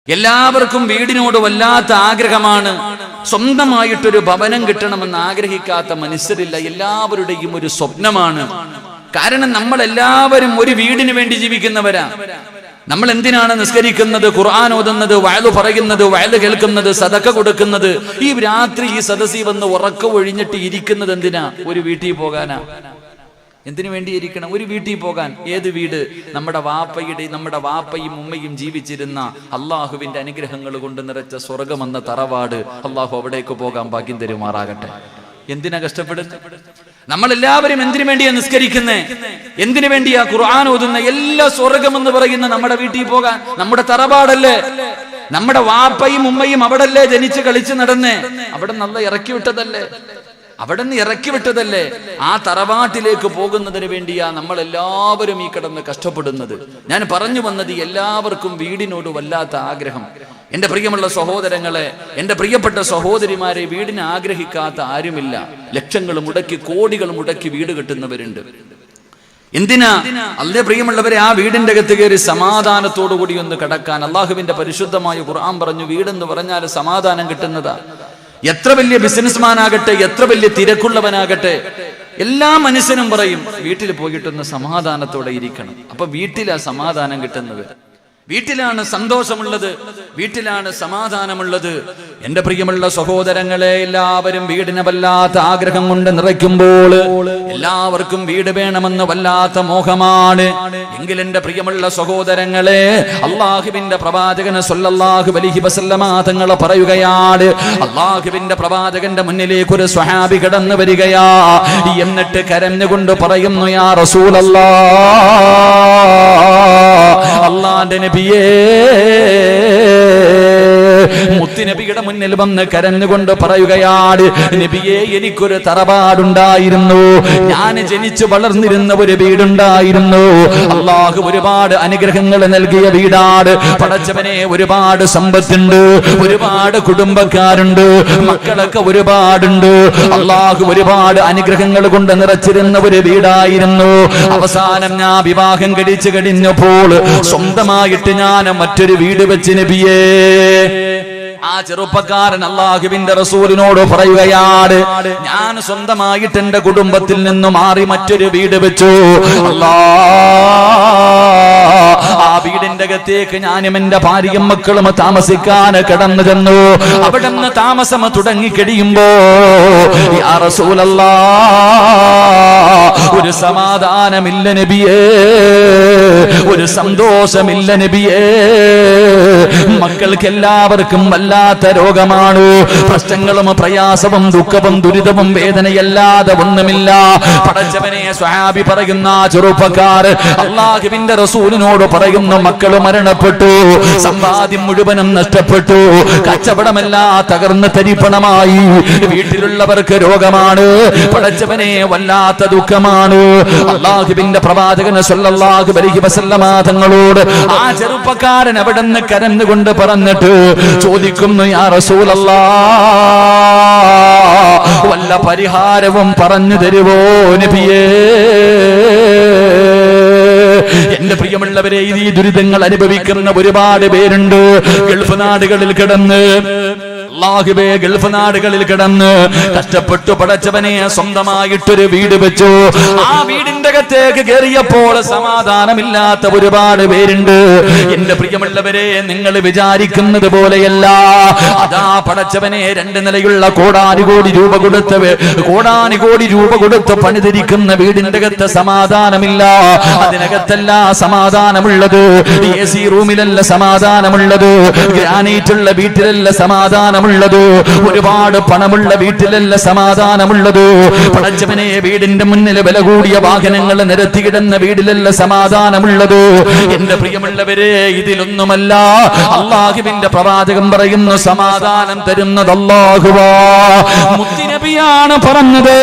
എല്ലാവർക്കും വീടിനോട് വല്ലാത്ത ആഗ്രഹമാണ്. സ്വന്തമായിട്ടൊരു ഭവനം കിട്ടണമെന്ന് ആഗ്രഹിക്കാത്ത മനുഷ്യരില്ല. എല്ലാവരുടെയും ഒരു സ്വപ്നമാണ്. കാരണം നമ്മൾ എല്ലാവരും ഒരു വീടിന് വേണ്ടി ജീവിക്കുന്നവരാ. നമ്മൾ എന്തിനാണ് നിസ്കരിക്കുന്നത്, ഖുർആൻ ഓതുന്നത്, വഅദ് പറയുന്നത്, വഅദ് കേൾക്കുന്നത്, സദഖ കൊടുക്കുന്നത്? ഈ രാത്രി ഈ സദസ്സിൽ വന്ന് ഉറക്കം ഒഴിഞ്ഞിട്ട് ഇരിക്കുന്നത് എന്തിനാ? ഒരു വീട്ടിൽ പോകാനാ. എന്തിനു വേണ്ടി ഇരിക്കണം? ഒരു വീട്ടിൽ പോകാൻ. ഏത് വീട്? നമ്മുടെ വാപ്പയും ഉമ്മയും ജീവിച്ചിരുന്ന അള്ളാഹുവിന്റെ അനുഗ്രഹങ്ങൾ കൊണ്ട് നിറച്ച സ്വർഗമെന്ന തറവാട്. അള്ളാഹു അവിടേക്ക് പോകാൻ ഭാഗ്യം തരുമാറാകട്ടെ. എന്തിനാ കഷ്ടപ്പെടുന്നത്? നമ്മളെല്ലാവരും എന്തിനു വേണ്ടിയാ നിസ്കരിക്കുന്നേ? എന്തിനു വേണ്ടിയാ ഖുർആൻ ഓതുന്ന? എല്ലാ സ്വർഗമെന്ന് പറയുന്ന നമ്മുടെ വീട്ടിൽ പോകാൻ. നമ്മുടെ തറവാടല്ലേ? നമ്മുടെ വാപ്പയും ഉമ്മയും അവിടല്ലേ ജനിച്ച് കളിച്ച് നടന്നേ? അവിടെ നല്ല ഇറക്കി വിട്ടതല്ലേ? ആ തറവാട്ടിലേക്ക് പോകുന്നതിന് വേണ്ടിയാ നമ്മളെല്ലാവരും ഈ കിടന്ന് കഷ്ടപ്പെടുന്നത്. ഞാൻ പറഞ്ഞു വന്നത്, എല്ലാവർക്കും വീടിനോട് വല്ലാത്ത ആഗ്രഹം. എന്റെ പ്രിയമുള്ള സഹോദരങ്ങളെ, എന്റെ പ്രിയപ്പെട്ട സഹോദരിമാരെ, വീടിനെ ആഗ്രഹിക്കാത്ത ആരുമില്ല. ലക്ഷങ്ങൾ മുടക്കി, കോടികൾ മുടക്കി വീട് കെട്ടുന്നവരുണ്ട്. എന്തിനാ? അല്ലേ പ്രിയമുള്ളവരെ, ആ വീടിന്റെ അകത്ത് കയറി സമാധാനത്തോടു കൂടി ഒന്ന് കിടക്കാൻ. അള്ളാഹുവിന്റെ പരിശുദ്ധമായ ഖുർആൻ പറഞ്ഞു, വീടെന്ന് പറഞ്ഞാൽ സമാധാനം കിട്ടുന്നതാ. എത്ര വലിയ ബിസിനസ്മാൻ ആകട്ടെ, എത്ര വലിയ തിരക്കുള്ളവനാകട്ടെ, എല്ലാ മനുഷ്യനും പറയും വീട്ടിൽ പോയിട്ടൊന്ന് സമാധാനത്തോടെ ഇരിക്കണം. അപ്പൊ വീട്ടിലാ സമാധാനം കിട്ടുന്നത്, വീട്ടിലാണ് സന്തോഷമുള്ളത്, വീട്ടിലാണ് സമാധാനമുള്ളത്. എന്റെ പ്രിയമുള്ള സഹോദരങ്ങളെ, എല്ലാവരും വീടിനെ വല്ലാത്ത ആഗ്രഹം കൊണ്ട് നിറയ്ക്കുമ്പോൾ എല്ലാവർക്കും വീട് വേണമെന്ന് വല്ലാത്ത മോഹമാണ്. എങ്കിൽ എന്റെ പ്രിയമുള്ള സഹോദരങ്ങളെ, അള്ളാഹുവിന്റെ പ്രവാചകന് സ്വല്ലല്ലാഹു അലൈഹി വസല്ലമ തങ്ങൾ പറയുകയാണ്, അള്ളാഹുവിന്റെ പ്രവാചകന്റെ മുന്നിലേക്ക് ഒരു സ്വഹാബി കടന്നു വരികയാ. എന്നിട്ട് കരഞ്ഞുകൊണ്ട് പറയുന്നു, യാ റസൂലല്ലാഹ്, അല്ലാഹുവിന്റെ നബിയേ, മുത്തുനബിയുടെ മുന്നിൽ വന്ന് കരഞ്ഞുകൊണ്ട് പറയുകയാണ്, നബിയേ, എനിക്കൊരു തറവാടുണ്ടായിരുന്നു. ഞാൻ ജനിച്ചു വളർന്നിരുന്ന ഒരു വീടുണ്ടായിരുന്നു. അള്ളാഹു ഒരുപാട് അനുഗ്രഹങ്ങൾ നൽകിയ വീടാണ്. പടച്ചവനെ, ഒരുപാട് സമ്പത്തുണ്ട്, ഒരുപാട് കുടുംബക്കാരുണ്ട്, മക്കളൊക്കെ ഒരുപാടുണ്ട്. അള്ളാഹു ഒരുപാട് അനുഗ്രഹങ്ങൾ കൊണ്ട് നിറച്ചിരുന്ന ഒരു വീടായിരുന്നു. അവസാനം ഞാൻ വിവാഹം കഴിച്ചു കഴിഞ്ഞപ്പോൾ സ്വന്തമായിട്ട് ഞാൻ മറ്റൊരു വീട് വെച്ച് നബിയേ. ആ ചെറുപ്പക്കാരൻ അള്ളാഹുവിന്റെ റസൂലിനോട് പറയുകയാണ്, ഞാൻ സ്വന്തമായിട്ട് എന്റെ കുടുംബത്തിൽ നിന്ന് മാറി മറ്റൊരു വീട് വെച്ചു. ആ വീടിന്റെ അകത്തേക്ക് ഞാനും എന്റെ ഭാര്യയും മക്കളും താമസിക്കാൻ കടന്നു ചെന്നു. അവിടെ നിന്ന് താമസം തുടങ്ങി കഴിയുമ്പോ, യാ റസൂലല്ലാഹ്, ഒരു സമാധാനമില്ല നബിയേ, ഒരു സന്തോഷമില്ല നബിയേ. മക്കൾക്ക് എല്ലാവർക്കും വല്ലാത്ത രോഗമാണ്. പ്രശ്നങ്ങളും പ്രയാസവും ദുഃഖവും ദുരിതവും വേദനയല്ലാതെ ഒന്നുമില്ല. പടച്ചവനെ, സ്വഹാബി പറയുന്ന ചെറുപ്പക്കാർ അള്ളാഹുവിന്റെ റസൂലിനോട് പറയുന്നു, മക്കൾ മരണപ്പെട്ടു, സമ്പാദ്യം മുഴുവനും നഷ്ടപ്പെട്ടു, കച്ചവടമെല്ലാം തകർന്ന് തരിപ്പണമായി, വീട്ടിലുള്ളവർക്ക് രോഗമാണ്. പടച്ചവനെ, വല്ലാത്ത ദുഃഖമാണ്. അള്ളാഹുവിന്റെ പ്രവാചകൻ സ്വല്ലല്ലാഹു അലൈഹി വസല്ലമ തങ്ങളോട് ആ ചെറുപ്പക്കാരൻ അവിടെ നിന്ന് കരഞ്ഞുകൊണ്ട് പറഞ്ഞിട്ട് ചോദിക്കുന്നു, യാ റസൂലല്ലാഹ്, വല്ല പരിഹാരവും പറഞ്ഞു തരുവോ നബിയേ? എന്റെ പ്രിയമുള്ളവരെ, ഈ ദുരിതങ്ങൾ അനുഭവിക്കുന്ന ഒരുപാട് പേരുണ്ട്. ഗൾഫ് നാടുകളിൽ കിടന്ന്, അല്ലാഹുവേ, ഗൾഫ് നാടുകളിൽ കിടന്ന് കഷ്ടപ്പെട്ടു പടച്ചവനെ സ്വന്തമായിട്ടൊരു വീട് വെച്ചു. ആ വീടിന്റെ അകത്തേക്ക് കയറിയപ്പോൾ സമാധാനമില്ലാത്ത ഒരുപാട് പേരുണ്ട്. എന്റെ പ്രിയമുള്ളവരെ, നിങ്ങൾ വിചാരിക്കുന്നത് പോലെയല്ല. അതാ പടച്ചവനെ, 2 നിലയുള്ള കോടാനുകോടി രൂപ കൊടുത്ത് പണിതിരിക്കുന്ന വീടിന്റെ അകത്ത് സമാധാനമില്ല. അതിനകത്തല്ല സമാധാനമുള്ളത്. AC റൂമിലല്ല സമാധാനമുള്ളത്. ഗ്രാനൈറ്റുള്ള വീട്ടിലല്ല സമാധാനമുള്ളത്. ഒരുപാട് പണമുള്ള വീട്ടിലല്ല സമാധാനമുള്ളത്. പടച്ചവനെ, വീടിന്റെ മുന്നിൽ വില കൂടിയ വാഹനങ്ങൾ നിരത്തിയിടുന്ന വീട്ടിലല്ല സമാധാനമുള്ളത്. എന്റെ പ്രിയമുള്ളവരെ, ഇതിലൊന്നുമല്ല. അള്ളാഹുവിന്റെ പ്രവാചകൻ പറയുന്നു, സമാധാനം തരുന്നത് അല്ലാഹുവാ. മുത്തുനബിയാണ് പറഞ്ഞത്,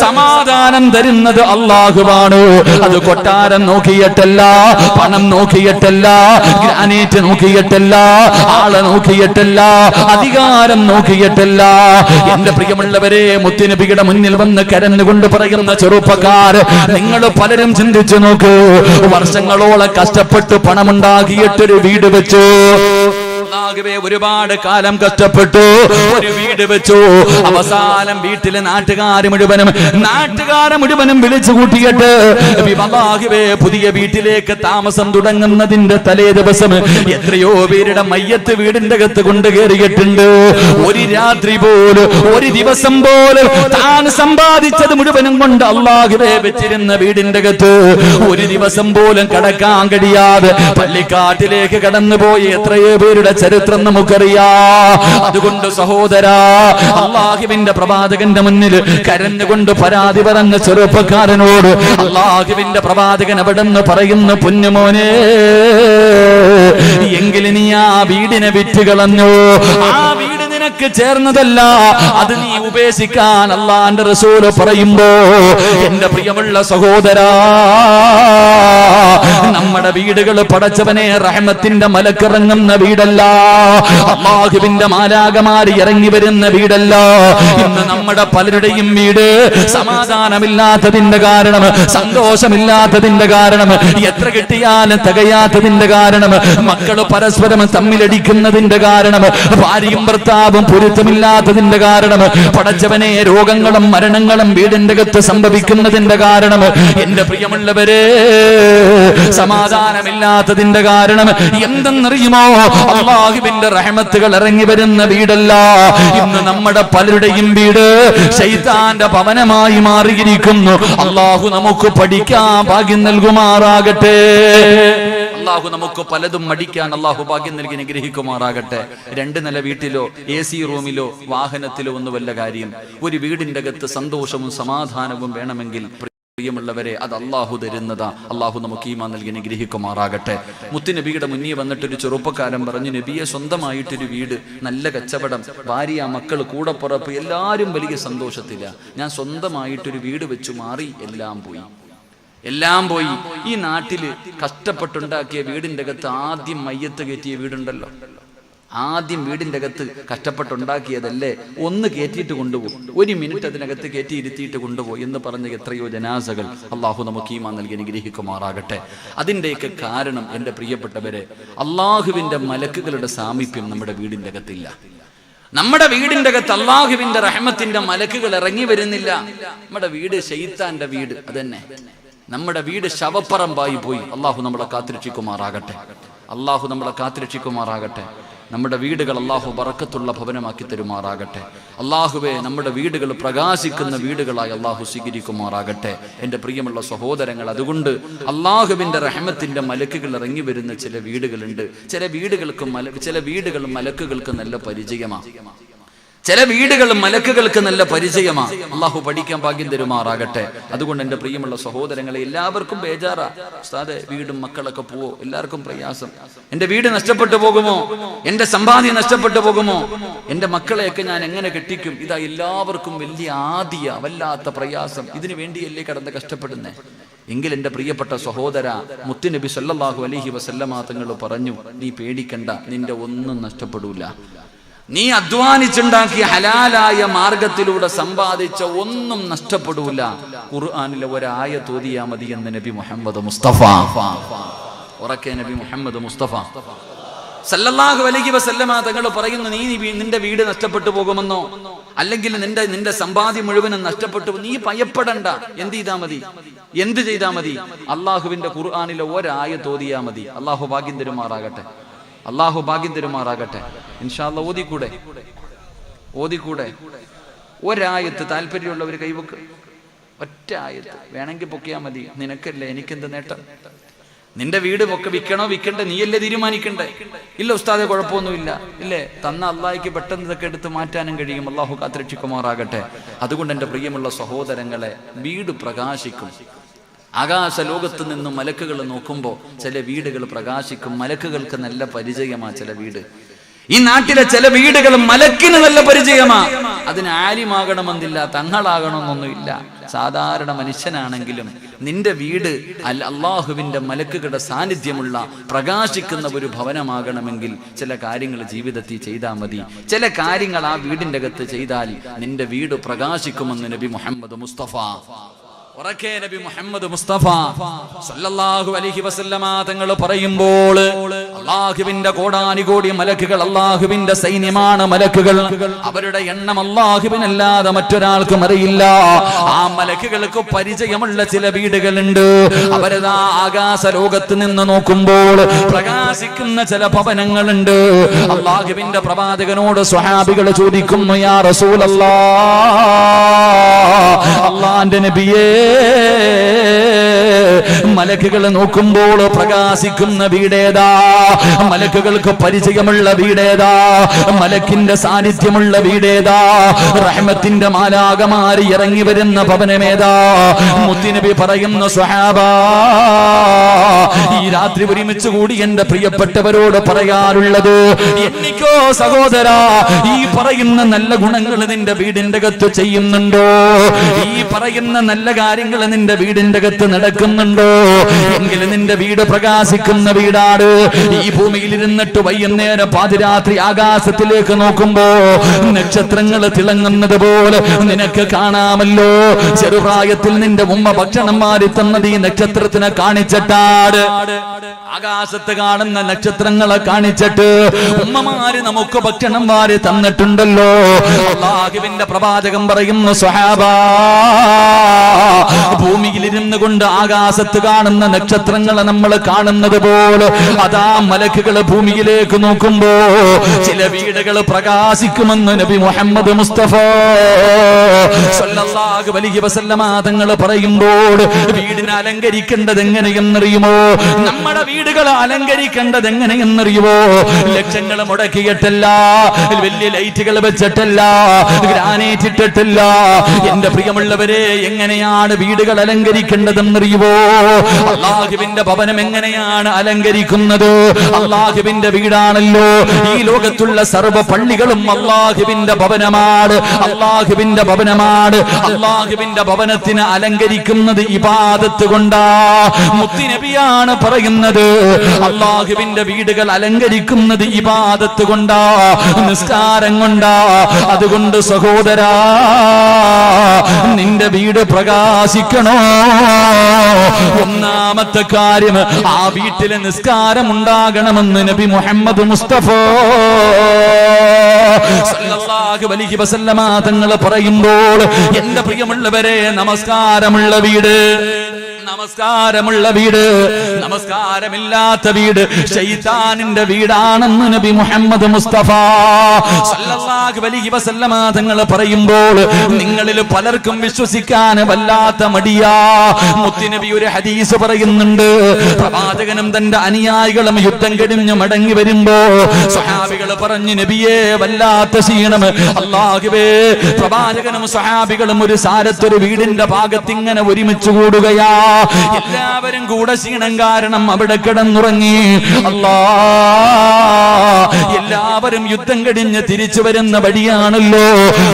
സമാധാനം തരുന്നത് അല്ലാഹുവാണ്. അത് കൊട്ടാരം നോക്കിയിട്ടല്ല, പണം നോക്കിയിട്ടല്ല, ഗ്രാനൈറ്റ് നോക്കിയിട്ടല്ല, ആളെ നോക്കിയിട്ടല്ല, അധികാരം നോക്കിയിട്ടല്ല. എന്റെ പ്രിയമുള്ളവരെ, മുത്തുനബിയുടെ മുന്നിൽ വന്ന് കരഞ്ഞുകൊണ്ട് പറയുന്ന ചെറുപ്പക്കാർ, നിങ്ങൾ പലരും ചിന്തിച്ചു നോക്ക്, വർഷങ്ങളോളം കഷ്ടപ്പെട്ട് പണമുണ്ടാക്കിയിട്ടൊരു വീട് വെച്ചു. അല്ലാഹുവേ ഒരുപാട് കാലം കഷ്ടപ്പെട്ടു, ഒരു വീട് വെച്ചു. അവസാനം വീട്ടിലെ നാട്ടുകാരെ മുഴുവനും വിളിച്ചു കൂട്ടിയിട്ട് അല്ലാഹുവേ പുതിയ വീട്ടിലേക്ക് താമസം തുടങ്ങുന്നതിന്റെ തലേ ദിവസം എത്രയോ പേരുടെ മയ്യത്ത് വീടിന്റെ അകത്ത് കൊണ്ടുകയറിയിട്ടുണ്ട്. ഒരു രാത്രി പോലും, ഒരു ദിവസം പോലും താൻ സമ്പാദിച്ചത് മുഴുവനും കൊണ്ട് അല്ലാഹുവേ വെച്ചിരുന്ന വീടിന്റെ അകത്ത് ഒരു ദിവസം പോലും കടക്കാൻ കഴിയാതെ പള്ളിക്കാട്ടിലേക്ക് കടന്നുപോയി എത്രയോ പേരുടെ ചരിത്രം നമുക്കറിയാം. അതുകൊണ്ട് സഹോദരാ, അല്ലാഹുവിന്റെ പ്രവാചകന്റെ മുന്നിൽ കരഞ്ഞുകൊണ്ട് പരാതി പറഞ്ഞ ചെറുപ്പക്കാരനോട് അല്ലാഹുവിന്റെ പ്രവാചകൻ അവിടെന്ന് പറയുന്നു, പൊന്നുമോനെ, എങ്കിലും നീ ആ വീടിനെ വിറ്റ് കളഞ്ഞു. ആ വീട് നിനക്ക് ചേർന്നതല്ല, അത് നീ ഉപേക്ഷിക്കാൻ അല്ലാഹുവിന്റെ റസൂൽ പറയുമ്പോ എന്റെ പ്രിയമുള്ള സഹോദരാ, നമ്മുടെ വീടുകൾ പടച്ചവനെ റഹ്മത്തിന്റെ മലക്കിറങ്ങുന്ന വീടല്ല, അല്ലാഹുവിന്റെ മാലാഖമാര് ഇറങ്ങി വരുന്ന വീടല്ല. ഇന്ന് നമ്മുടെ പലരുടെയും വീട് സമാധാനമില്ലാത്തതിന്റെ കാരണം, സന്തോഷമില്ലാത്തതിന്റെ കാരണം, എത്ര കിട്ടിയാലും തികയാത്തതിന്റെ കാരണം, മക്കള് പരസ്പരം തമ്മിലടിക്കുന്നതിന്റെ കാരണം, ഭാര്യയും ഭർത്താവും പൊരുത്തമില്ലാത്തതിന്റെ കാരണം, പടച്ചവനെ രോഗങ്ങളും മരണങ്ങളും വീടിന്റെ അകത്ത് സംഭവിക്കുന്നതിന്റെ കാരണം, എന്റെ പ്രിയമുള്ളവരെ സമാധാനമില്ലാത്തതിന്റെ കാരണം എന്തെന്നറിയുമോ? അല്ലാഹുവിന്റെ റഹ്മത്തുകൾ ഇറങ്ങി വരുന്ന വീടല്ല. ഇന്ന് നമ്മുടെ പലരുടെയും വീട് ശൈത്താന്റെ ഭവനമായി മാറിയിരിക്കുന്നു. അല്ലാഹു നമുക്ക് പഠിക്കാൻ ഭാഗ്യം നൽകുമാറാകട്ടെ. അല്ലാഹു നമുക്ക് പലതും മടിക്കാൻ അല്ലാഹു ഭാഗ്യം നൽകി അനുഗ്രഹിക്കുമാറാകട്ടെ. 2 നില വീട്ടിലോ AC റൂമിലോ വാഹനത്തിലോ ഒന്നും വല്ല കാര്യം. ഒരു വീടിന്റെ അകത്ത് സന്തോഷവും സമാധാനവും വേണമെങ്കിൽ പ്രിയമുള്ളവരെ, അത് അല്ലാഹു തരുന്നതാ. അല്ലാഹു നമുക്ക് ഈമാൻ നൽകി അനുഗ്രഹിക്കുമാറാകട്ടെ. മുത്തുനബിയുടെ മുന്നിൽ വന്നിട്ടൊരു ചെറുപ്പക്കാരൻ പറഞ്ഞു, നബിയെ, സ്വന്തമായിട്ടൊരു വീട്, നല്ല കച്ചവടം, ഭാര്യ, മക്കൾ, കൂടപ്പുറപ്പ്, എല്ലാവരും വലിയ സന്തോഷത്തില്ല. ഞാൻ സ്വന്തമായിട്ടൊരു വീട് വെച്ചു മാറി, എല്ലാം പോയി. ഈ നാട്ടില് കഷ്ടപ്പെട്ടുണ്ടാക്കിയ വീടിന്റെ അകത്ത് ആദ്യം മയ്യത്ത് കയറ്റിയ വീടുണ്ടല്ലോ, ആദ്യം വീടിന്റെ അകത്ത് കഷ്ടപ്പെട്ടുണ്ടാക്കിയതല്ലേ, ഒന്ന് കയറ്റിയിട്ട് കൊണ്ടുപോകും, 1 മിനിറ്റ് അതിനകത്ത് കയറ്റി ഇരുത്തിയിട്ട് കൊണ്ടുപോയി എന്ന് പറഞ്ഞ എത്രയോ ജനാസകൾ. അല്ലാഹു നമുക്ക് ഈമാൻ നൽകി അനുഗ്രഹിക്കുമാറാകട്ടെ. അതിൻ്റെയൊക്കെ കാരണം എൻ്റെ പ്രിയപ്പെട്ടവരെ, അല്ലാഹുവിന്റെ മലക്കുകളുടെ സാമീപ്യം നമ്മുടെ വീടിന്റെ അകത്തില്ല. നമ്മുടെ വീടിന്റെ അകത്ത് അല്ലാഹുവിന്റെ റഹ്മത്തിന്റെ മലക്കുകൾ ഇറങ്ങി വരുന്നില്ല. നമ്മുടെ വീട് ശൈത്താന്റെ വീട്, അതന്നെ. നമ്മുടെ വീട് ശവപ്പറമ്പായി പോയി. അല്ലാഹു നമ്മളെ കാത്തുരക്ഷിക്കുമാറാകട്ടെ. നമ്മുടെ വീടുകൾ അല്ലാഹു ബറക്കത്തുള്ള ഭവനമാക്കി തരുമാറാകട്ടെ. അല്ലാഹുവേ, നമ്മുടെ വീടുകൾ പ്രകാശിക്കുന്ന വീടുകളായി അല്ലാഹു സ്വീകരിക്കുമാറാകട്ടെ. എൻ്റെ പ്രിയമുള്ള സഹോദരങ്ങൾ, അതുകൊണ്ട് അല്ലാഹുവിൻ്റെ റഹ്മത്തിൻ്റെ മലക്കുകൾ ഇറങ്ങി വരുന്ന ചില വീടുകളുണ്ട്. ചില വീടുകൾ മലക്കുകൾക്ക് നല്ല പരിചയമാണ്. അല്ലാഹു പഠിക്കാൻ ഭാഗ്യം തരുമാറാകട്ടെ. അതുകൊണ്ട് എൻ്റെ പ്രിയമുള്ള സഹോദരങ്ങളെ, എല്ലാവർക്കും ബേജാറാ, ഉസ്താദേ വീടും മക്കളൊക്കെ പോവോ, എല്ലാവർക്കും പ്രയാസം. എൻ്റെ വീട് നഷ്ടപ്പെട്ടു പോകുമോ, എൻ്റെ സമ്പാദ്യം നഷ്ടപ്പെട്ടു പോകുമോ, എൻ്റെ മക്കളെയൊക്കെ ഞാൻ എങ്ങനെ കെട്ടിക്കും? ഇതാ എല്ലാവർക്കും വലിയ വല്ലാത്ത പ്രയാസം. ഇതിനു വേണ്ടിയല്ലേ കടന്ന് കഷ്ടപ്പെടുന്നേ? എങ്കിൽ എൻ്റെ പ്രിയപ്പെട്ട സഹോദര, മുത്തുനബി സല്ലല്ലാഹു അലൈഹി വസല്ലമ തങ്ങൾ പറഞ്ഞു, നീ പേടിക്കണ്ട, നിന്റെ ഒന്നും നഷ്ടപ്പെടൂല. നീ അധ്വാനിച്ചുണ്ടാക്കിയ ഹലാലായ മാർഗത്തിലൂടെ സമ്പാദിച്ച ഒന്നും നഷ്ടപ്പെടൂല. ഖുർആനിലെ ഒരായത്ത് ഓതിയാ മതി എന്ന് നബി മുഹമ്മദ് മുസ്തഫ. ഉറക്കെ നബി മുഹമ്മദ് മുസ്തഫ സല്ലല്ലാഹു അലൈഹി വസല്ലമ തങ്ങൾ പറയുന്നു, നിന്റെ വീട് നഷ്ടപ്പെട്ടു പോകുമെന്നോ, അല്ലെങ്കിൽ നിന്റെ സമ്പാദ്യം മുഴുവനും നഷ്ടപ്പെട്ടു, നീ ഭയപ്പെടണ്ട. എന്ത് ചെയ്താ മതി? അള്ളാഹുവിന്റെ ഖുർആനിലെ ഒരായത്ത് ഓതിയാ മതി. അള്ളാഹു ഭാഗ്യം തരുമാറാകട്ടെ. ഇൻഷാ അല്ലാഹ് ഓതിക്കൂടെ? ഒരായത്ത് താല്പര്യമുള്ളവർ കൈവക്ക്. ഒറ്റ ആയത്ത് വേണമെങ്കിൽ പൊക്കിയാ മതി. നിനക്കല്ലേ, എനിക്കെന്ത് നേട്ടം? നിന്റെ വീട് വിൽക്കണോ വിൽക്കണ്ടേ നീയല്ലേ തീരുമാനിക്കണ്ടേ? ഇല്ല ഉസ്താദെ, കുഴപ്പമൊന്നുമില്ല, ഇല്ലേ? തന്ന അള്ളാഹിക്ക് പെട്ടെന്ന് ഇതൊക്കെ എടുത്ത് മാറ്റാനും കഴിയും. അള്ളാഹു കാത്തുരക്ഷിക്കുമാറാകട്ടെ. അതുകൊണ്ട് എൻ്റെ പ്രിയമുള്ള സഹോദരങ്ങളെ, വീട് പ്രകാശിക്കും. ആകാശ ലോകത്ത് നിന്ന് മലക്കുകൾ നോക്കുമ്പോൾ ചില വീടുകൾ പ്രകാശിക്കും. മലക്കുകൾക്ക് നല്ല പരിചയമാണ് ചില വീട്. ഈ നാട്ടിലെ ചില വീടുകൾ മലക്കിന് നല്ല പരിചയമാ. അതിന് ആലിമാകണമെന്നില്ല, തങ്ങളാകണമെന്നൊന്നുമില്ല. സാധാരണ മനുഷ്യനാണെങ്കിലും നിന്റെ വീട് അല്ലാഹുവിന്റെ മലക്കുകളുടെ സാന്നിധ്യമുള്ള പ്രകാശിക്കുന്ന ഒരു ഭവനമാകണമെങ്കിൽ ചില കാര്യങ്ങൾ ജീവിതത്തിൽ ചെയ്താൽ മതി. ചില കാര്യങ്ങൾ ആ വീടിന്റെ അകത്ത് ചെയ്താൽ നിന്റെ വീട് പ്രകാശിക്കുമെന്ന് നബി മുഹമ്മദ് മുസ്തഫ. ഉറക്കെ നബി മുഹമ്മദ് മുസ്തഫ സല്ലല്ലാഹു അലൈഹി വസല്ലമ തങ്ങൾ പറയുമ്പോൾ അല്ലാഹുവിന്റെ കോടാനുകോടി മലക്കുകൾ, അല്ലാഹുവിന്റെ സൈന്യമാണ് മലക്കുകൾ. അവരുടെ എണ്ണം അല്ലാഹുവിനല്ലാതെ മറ്റൊരാൾക്കും അറിയില്ല. ആ മലക്കുകൾക്ക് പരിചയമുള്ള ചില വീടുകളുണ്ട്. അവരതാ ആകാശ ലോകത്ത് നിന്ന് നോക്കുമ്പോൾ പ്രകാശിക്കുന്ന ചില ഭവനങ്ങളുണ്ട്. അല്ലാഹുവിന്റെ പ്രവാചകനോട് സ്വഹാബികൾ ചോദിക്കുന്നു, യാ റസൂലല്ലാഹ്, അല്ലാഹുവിന്റെ നബിയേ, മലക്കുകൾ നോക്കുമ്പോൾ പ്രകാശിക്കുന്ന വീടേതാ? മലക്കുകൾക്ക് പരിചയമുള്ള വീടേതാ? മലക്കിന്റെ സാന്നിധ്യമുള്ള വീടേതാ? റഹ്മത്തിന്റെ മാലാകമാരി ഇറങ്ങി വരുന്ന ഭവനമേതാ? മുത്തുനബി പറയുന്ന സ്വഹാബാ, ഈ രാത്രി ഒരുമിച്ച് കൂടി എന്റെ പ്രിയപ്പെട്ടവരോട് പറയാറുള്ളത്, എനിക്കോ സഹോദരാ, ഈ പറയുന്ന നല്ല ഗുണങ്ങൾ നിന്റെ വീടിന്റെ അകത്ത് ചെയ്യുന്നുണ്ടോ? ഈ പറയുന്ന നല്ല കാര്യങ്ങൾ നിന്റെ വീടിന്റെ അകത്ത് നടക്കുന്നുണ്ടോ? എങ്കിൽ നിന്റെ വീട് പ്രകാശിക്കുന്ന വീടാണ്. ഈ ഭൂമിയിൽ ഇരുന്നിട്ട് വൈകുന്നേരം പാതിരാത്രി ആകാശത്തിലേക്ക് നോക്കുമ്പോ നക്ഷത്രങ്ങൾ തിളങ്ങുന്നത് പോലെ നിനക്ക് കാണാമല്ലോ. ചെറുപ്രായത്തിൽ നിന്റെ ഉമ്മ ഭക്ഷണം മാറി തന്നത് ഈ നക്ഷത്രത്തിനെ കാണിച്ചിട്ടാണ്. ആകാശത്ത് കാണുന്ന നക്ഷത്രങ്ങളെ കാണിച്ചിട്ട് ഉമ്മമാര് നമുക്ക് ഭക്ഷണം മാറി തന്നിട്ടുണ്ടല്ലോ. അല്ലാഹുവിന്റെ പ്രവാചകൻ പറയുന്നു, സ്വഹാബാ, ഭൂമിയിൽ ഇരുന്നു കൊണ്ട് ആകാശത്ത് കാണുന്ന നക്ഷത്രങ്ങളെ നമ്മൾ കാണുന്നത് പോലെ അതാ മലക്കുകൾ ഭൂമിയിലേക്ക് നോക്കുമ്പോ ചില വീടുകൾ പ്രകാശിക്കുമെന്ന് നബി മുഹമ്മദ് മുസ്തഫ സ്വല്ലല്ലാഹു അലൈഹി വസല്ലമ തങ്ങൾ പറയുമ്പോൾ വീടിനെ അലങ്കരിക്കേണ്ടത് എങ്ങനെയെന്നറിയുമോ? നമ്മുടെ വീടുകളെ അലങ്കരിക്കേണ്ടത് എങ്ങനെയെന്നറിയുമോ? ലക്ഷങ്ങൾ മുടക്കിയിട്ടല്ല, വലിയ ലൈറ്റുകൾ വെച്ചിട്ടല്ല, ഗ്രാനൈറ്റ് ഇട്ടിട്ടില്ല. എന്റെ പ്രിയമുള്ളവരെ, എങ്ങനെയാണ് വീടുകൾ അലങ്കരിക്കേണ്ടതെന്നറിയുമോ? അല്ലാഹുവിന്റെ ഭവനം എങ്ങനെയാണ് അലങ്കരിക്കുന്നത്? അല്ലാഹുവിന്റെ വീടാണല്ലോ. ഈ ലോകത്തുള്ള സർവ്വ പള്ളികളും അല്ലാഹുവിന്റെ ഭവനമാണ്. അല്ലാഹുവിന്റെ ഭവനമാണ്. അല്ലാഹുവിന്റെ ഭവനത്തിന് അലങ്കരിക്കുന്നത് ഇബാദത്ത് കൊണ്ടാ. മുത്തുനബിയാണ് പറയുന്നത്, അല്ലാഹുവിന്റെ വീടുകൾ അലങ്കരിക്കുന്നത് ഇബാദത്ത് കൊണ്ടാ, നിസ്കാരം കൊണ്ടാ. അതുകൊണ്ട് സഹോദരാ, നിന്റെ വീട് പ്രകാശിക്കണോ? ഒന്നാമത്തെ കാര്യം, ആ വീട്ടിലെ നിസ്കാരം ഉണ്ടാകണമെന്ന് നബി മുഹമ്മദ് മുസ്തഫ സല്ലല്ലാഹു അലൈഹി വസല്ലമ തങ്ങൾ പറയുമ്പോൾ, എന്റെ പ്രിയമുള്ളവരെ, നമസ്കാരമുള്ള വീട്, നമസ്കാരമുള്ള വീട്, നമസ്കാരമില്ലാത്ത വീട് ശൈത്താനിന്റെ വീടാണെന്ന് നബി മുഹമ്മദ് മുസ്തഫ സല്ലല്ലാഹു അലൈഹി വസല്ലമ തങ്ങൾ പറയുമ്പോൾ നിങ്ങളിൽ പലർക്കും വിശ്വസിക്കാൻ വല്ലാത്ത മടിയാ. മുത്തുനബി ഒരു ഹദീസ് പറയുന്നുണ്ട്, പ്രവാചകനും തന്റെ അനുയായികളും യുദ്ധം കഴിഞ്ഞ് മടങ്ങി വരുമ്പോ സ്വഹാബികൾ പറഞ്ഞു, നബിയേ, വല്ലാത്ത ക്ഷീണം. അല്ലാഹുവേ, പ്രവാചകനും സ്വഹാബികളും ഒരു സാരത്തൊരു വീടിന്റെ ഭാഗത്ത് ഇങ്ങനെ ഒരുമിച്ച് കൂടുകയാ. എല്ലാവരും കൂടെ ക്ഷീണം കാരണം അവിടെ കിടന്നുറങ്ങി. അല്ലാ, എല്ലാവരും യുദ്ധം കഴിഞ്ഞ് തിരിച്ചു വരുന്ന വഴിയാണല്ലോ.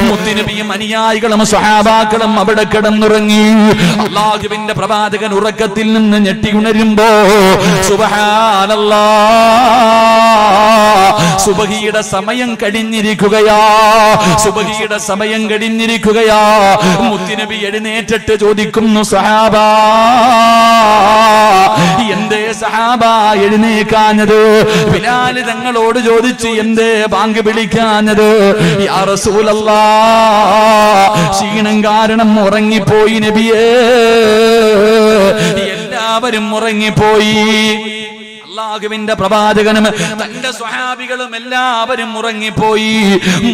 മുത്തുനബിയും അനുയായികളും സ്വഹാബാക്കളും അവിടെ കിടന്നുറങ്ങി. അല്ലാഹുവിന്റെ പ്രവാചകൻ ഉറക്കത്തിൽ നിന്ന് ഞെട്ടി ഉണരുമ്പോ സുബ്ഹാനല്ലാഹ്, സുബഹിയുടെ സമയം കഴിഞ്ഞിരിക്കുകയാ. സുബഹിയുടെ സമയം കഴിഞ്ഞിരിക്കുകയാ. മുത്തുനബി എഴുന്നേറ്റിട്ട് ചോദിക്കുന്നു, സഹാബാ, എന്തേ സഹാബാ എഴുന്നേക്കാഞ്ഞത്? ബിലാൽ തങ്ങളോട് ചോദിച്ചു, എന്തേ ബാങ്ക് വിളിക്കാഞ്ഞത്? യാ റസൂലല്ലാഹ്, ക്ഷീണം കാരണം ഉറങ്ങിപ്പോയി നബിയേ. എല്ലാവരും ഉറങ്ങിപ്പോയി. അല്ലാഹുവിന്റെ പ്രവാചകനും തന്റെ സ്വഹാബികളും എല്ലാവരും ഉറങ്ങിപ്പോയി.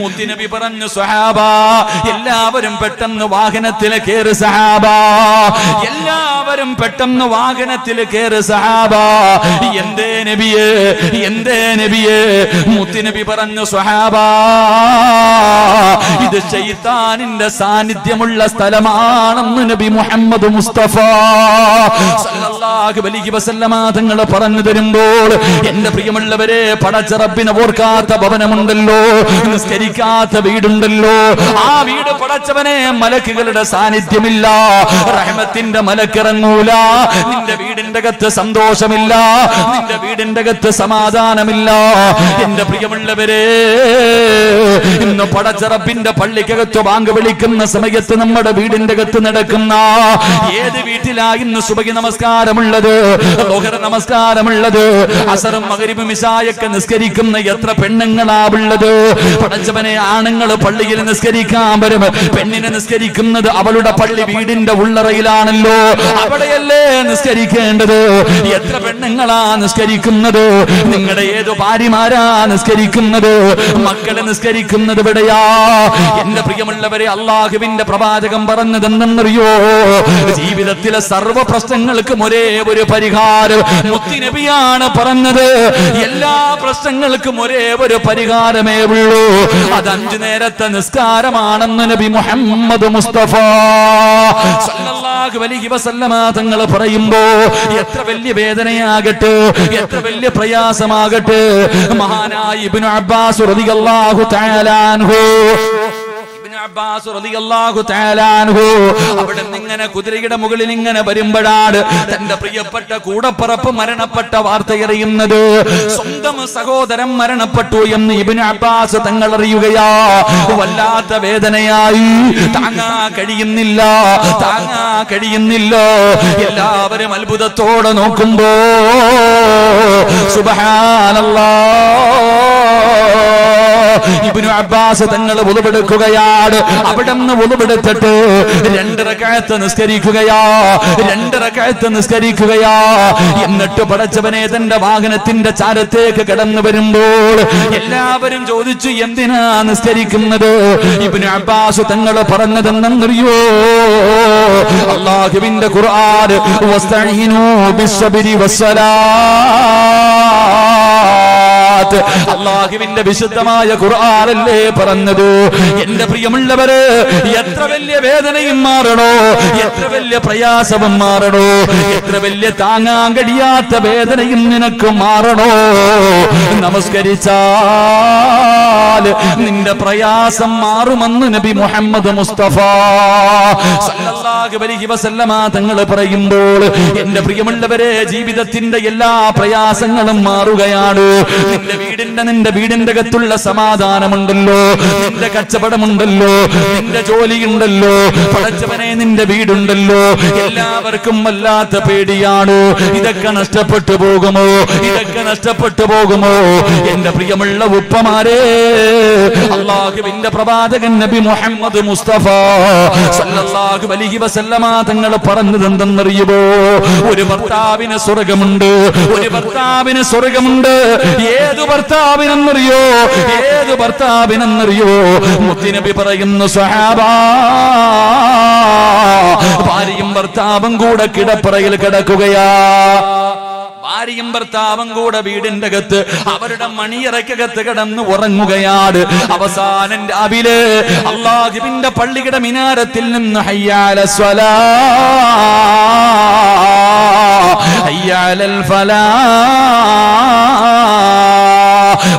മുത്തുനബി പറഞ്ഞു, സ്വഹാബാ, എല്ലാവരും പെട്ടെന്ന് വാഹനത്തിൽ കയറി. സഹാബാ, എല്ലാവരും പെട്ടെന്ന് വാഹനത്തിൽ കയറി. സഹാബാ, എന്തേ നബിയേ, എന്തേ നബിയേ? മുത്തുനബി പറഞ്ഞു, സ്വഹാബാ, ഇത് ശൈത്താനിന്റെ സാന്നിധ്യമുള്ള സ്ഥലമാണെന്ന് നബി മുഹമ്മദ് മുസ്തഫ സല്ലല്ലാഹു അലൈഹി വസല്ലമ തങ്ങൾ പറഞ്ഞു തരും. എന്റെ പ്രിയമുള്ളവരെ, പടച്ച റബ്ബിനെ ഓർക്കാത്ത ഭവനമുണ്ടല്ലോ, നിസ്കരിക്കാത്ത വീടുണ്ടല്ലോ. ആ വീട് പടച്ചവനെ മലക്കുകളുടെ സാന്നിധ്യമില്ല, റഹ്മത്തിന്റെ മലക്കിറങ്ങൂല. നിന്റെ വീടിന്റെ അകത്ത് സന്തോഷമില്ല, നിന്റെ വീടിന്റെ അകത്ത് സമാധാനമില്ല. എന്റെ പ്രിയമുള്ളവരെ, ഇന്ന് പടച്ചറപ്പിന്റെ പള്ളിക്കകത്ത് ബാങ്ക് വിളിക്കുന്ന സമയത്ത് നമ്മുടെ വീടിന്റെ അകത്ത് നടക്കുന്ന ഏത് വീട്ടിലാ ഇന്ന് സുബഹി നമസ്കാരമുള്ളത്, ളുഹർ നമസ്കാരമുള്ളത്, അസറും മഗ്രിബും ഇശായൊക്കെ നിസ്കരിക്കുന്ന എത്ര പെണ്ണുങ്ങളാ ഉള്ളത്? പടച്ചവനെ, ആണുങ്ങൾ പള്ളിയിൽ നിസ്കരിക്കാൻ വരും, പെണ്ണിനെ നിസ്കരിക്കുന്നത് അവളുടെ പള്ളി വീടിന്റെ ഉള്ളറയിലാണല്ലോ, അവിടെയല്ലേ നിസ്കരിക്കേണ്ടത്? എത്ര പെണ്ണുങ്ങളാ നിസ്കരിക്കുന്നത്? നിങ്ങളുടെ ഏത് ഭാര്യമാരാ നിസ്കരിക്കുന്നത്? മക്കളെ നിസ്കരിക്കുന്നത് എവിടെയാ? എന്റെ പ്രിയമുള്ളവരെ, അള്ളാഹുവിന്റെ പ്രവാചകൻ പറഞ്ഞതെന്നറിയോ? ജീവിതത്തിലെ സർവ്വ പ്രശ്നങ്ങൾക്കും ഒരേ ഒരു പരിഹാരം മുത്തുനബിയാണ് പറഞ്ഞത്. എല്ലാ പ്രശ്നങ്ങൾക്കും ഒരേ ഒരു പരിഹാരമേ ഉള്ളൂ, അത് 5 നേരത്തെ നിസ്കാരമാണെന്ന് നബി മുഹമ്മദ് മുസ്തഫ സല്ലല്ലാഹു അലൈഹി വസല്ലമ തങ്ങൾ പറയുമ്പോ എത്ര വലിയ വേദനയാകട്ടെ, എത്ര വലിയ പ്രയാസമാകട്ടെ, മഹാനായ ഇബ്നു അബ്ബാസ് റളിയല്ലാഹു തആല അൻഹു അവിടെ ഇങ്ങനെ കുതിരയുടെ മുകളിൽ ഇങ്ങനെ വരുമ്പോഴാണ് തന്റെ പ്രിയപ്പെട്ട കൂടപ്പറപ്പ് മരണപ്പെട്ട വാർത്ത അറിയുന്നത്. സ്വന്തം സഹോദരൻ മരണപ്പെട്ടു എന്ന് ഇബ്നു അബ്ബാസ് തങ്ങൾ അറിയുകയാ. വല്ലാത്ത വേദനയായി, താങ്ങാൻ കഴിയുന്നില്ല. എല്ലാവരും അത്ഭുതത്തോടെ നോക്കുമ്പോ ഇബ്നു അബ്ബാസ് തങ്ങൾ വുളുവെടുക്കുകയാണ്. അവിടെ നിന്ന് വുളുവെടുത്തിട്ട് 2 റക്അത്ത് നിസ്കരിക്കുകയാ. എന്നിട്ട് പടച്ചവനെ തന്റെ വാഹനത്തിന്റെ ചാരത്തേക്ക് കടന്നു വരുമ്പോൾ എല്ലാവരും ചോദിച്ചു, എന്തിനാ നിസ്കരിക്കുന്നത്? ഇബ്നു അബ്ബാസ് തങ്ങൾ പറഞ്ഞതെന്നറിയോ? അല്ലാഹുവിന്റെ ഖുർആൻ, വസ്തഈനൂ ബിസ്സബ്രി വസ്സലാത്ത്, അല്ലാഹുവിന്റെ വിശുദ്ധമായ ഖുർആനല്ലേ പറഞ്ഞത്. എന്റെ പ്രിയമുള്ളവരെ, എത്ര വലിയ വേദനയും മാറണോ, എത്ര വലിയ പ്രയാസവും മാറണോ, എത്ര വലിയ താങ്ങാൻ കഴിയാത്ത വേദനയും നിനക്ക് മാറണോ, നമസ്കരിച്ചാൽ നിന്റെ പ്രയാസം മാറുമെന്ന് നബി മുഹമ്മദ് മുസ്തഫ സല്ലല്ലാഹു അലൈഹി വസല്ലമ തങ്ങൾ പറയുമ്പോൾ എന്റെ പ്രിയമുള്ളവരെ, ജീവിതത്തിന്റെ എല്ലാ പ്രയാസങ്ങളും മാറുകയാണ്. നിന്റെ വീടിന്റെ അകത്തുള്ള സമാധാനമുണ്ടല്ലോ, നിന്റെ കച്ചവടമുണ്ടല്ലോ, നിന്റെ ജോലിയുണ്ടല്ലോ, പടച്ചവനെ നിന്റെ വീടുണ്ടല്ലോ, എല്ലാവർക്കും വല്ലാത്ത പേടിയാണ്. ഇതൊക്കെ നഷ്ടപ്പെട്ടു പോകുമോ? എന്റെ പ്രിയമുള്ള ഉപ്പമാരെ, അല്ലാഹുവിന്റെ പ്രവാചകൻ നബി മുഹമ്മദ് മുസ്തഫ സല്ലല്ലാഹു അലൈഹി വസല്ലമ തങ്ങൾ പറഞ്ഞതെന്തെന്നറിയുമോ? ഒരു ഭർത്താവിന് സ്വർഗമുണ്ട്. ഏതു ഭർത്താവിനെന്നറിയോ? മുത്തുനബി പറയുന്നു, സ്വഹാബാ, ഭാര്യയും ഭർത്താവും കൂടെ കിടപ്പറയിൽ കിടക്കുകയാ. ഭാര്യയും ഭർത്താവും കൂടെ വീടിന്റെ അകത്ത് അവരുടെ മണിയറയ്ക്കകത്ത് കിടന്ന് ഉറങ്ങുകയാണ്. അവസാനം രാവിലെ അല്ലാഹുവിന്റെ പള്ളിയുടെ മിനാരത്തിൽ നിന്ന് ഹയ്യാല സ്വലാ, ഹയ്യാലൽ ഫലാ,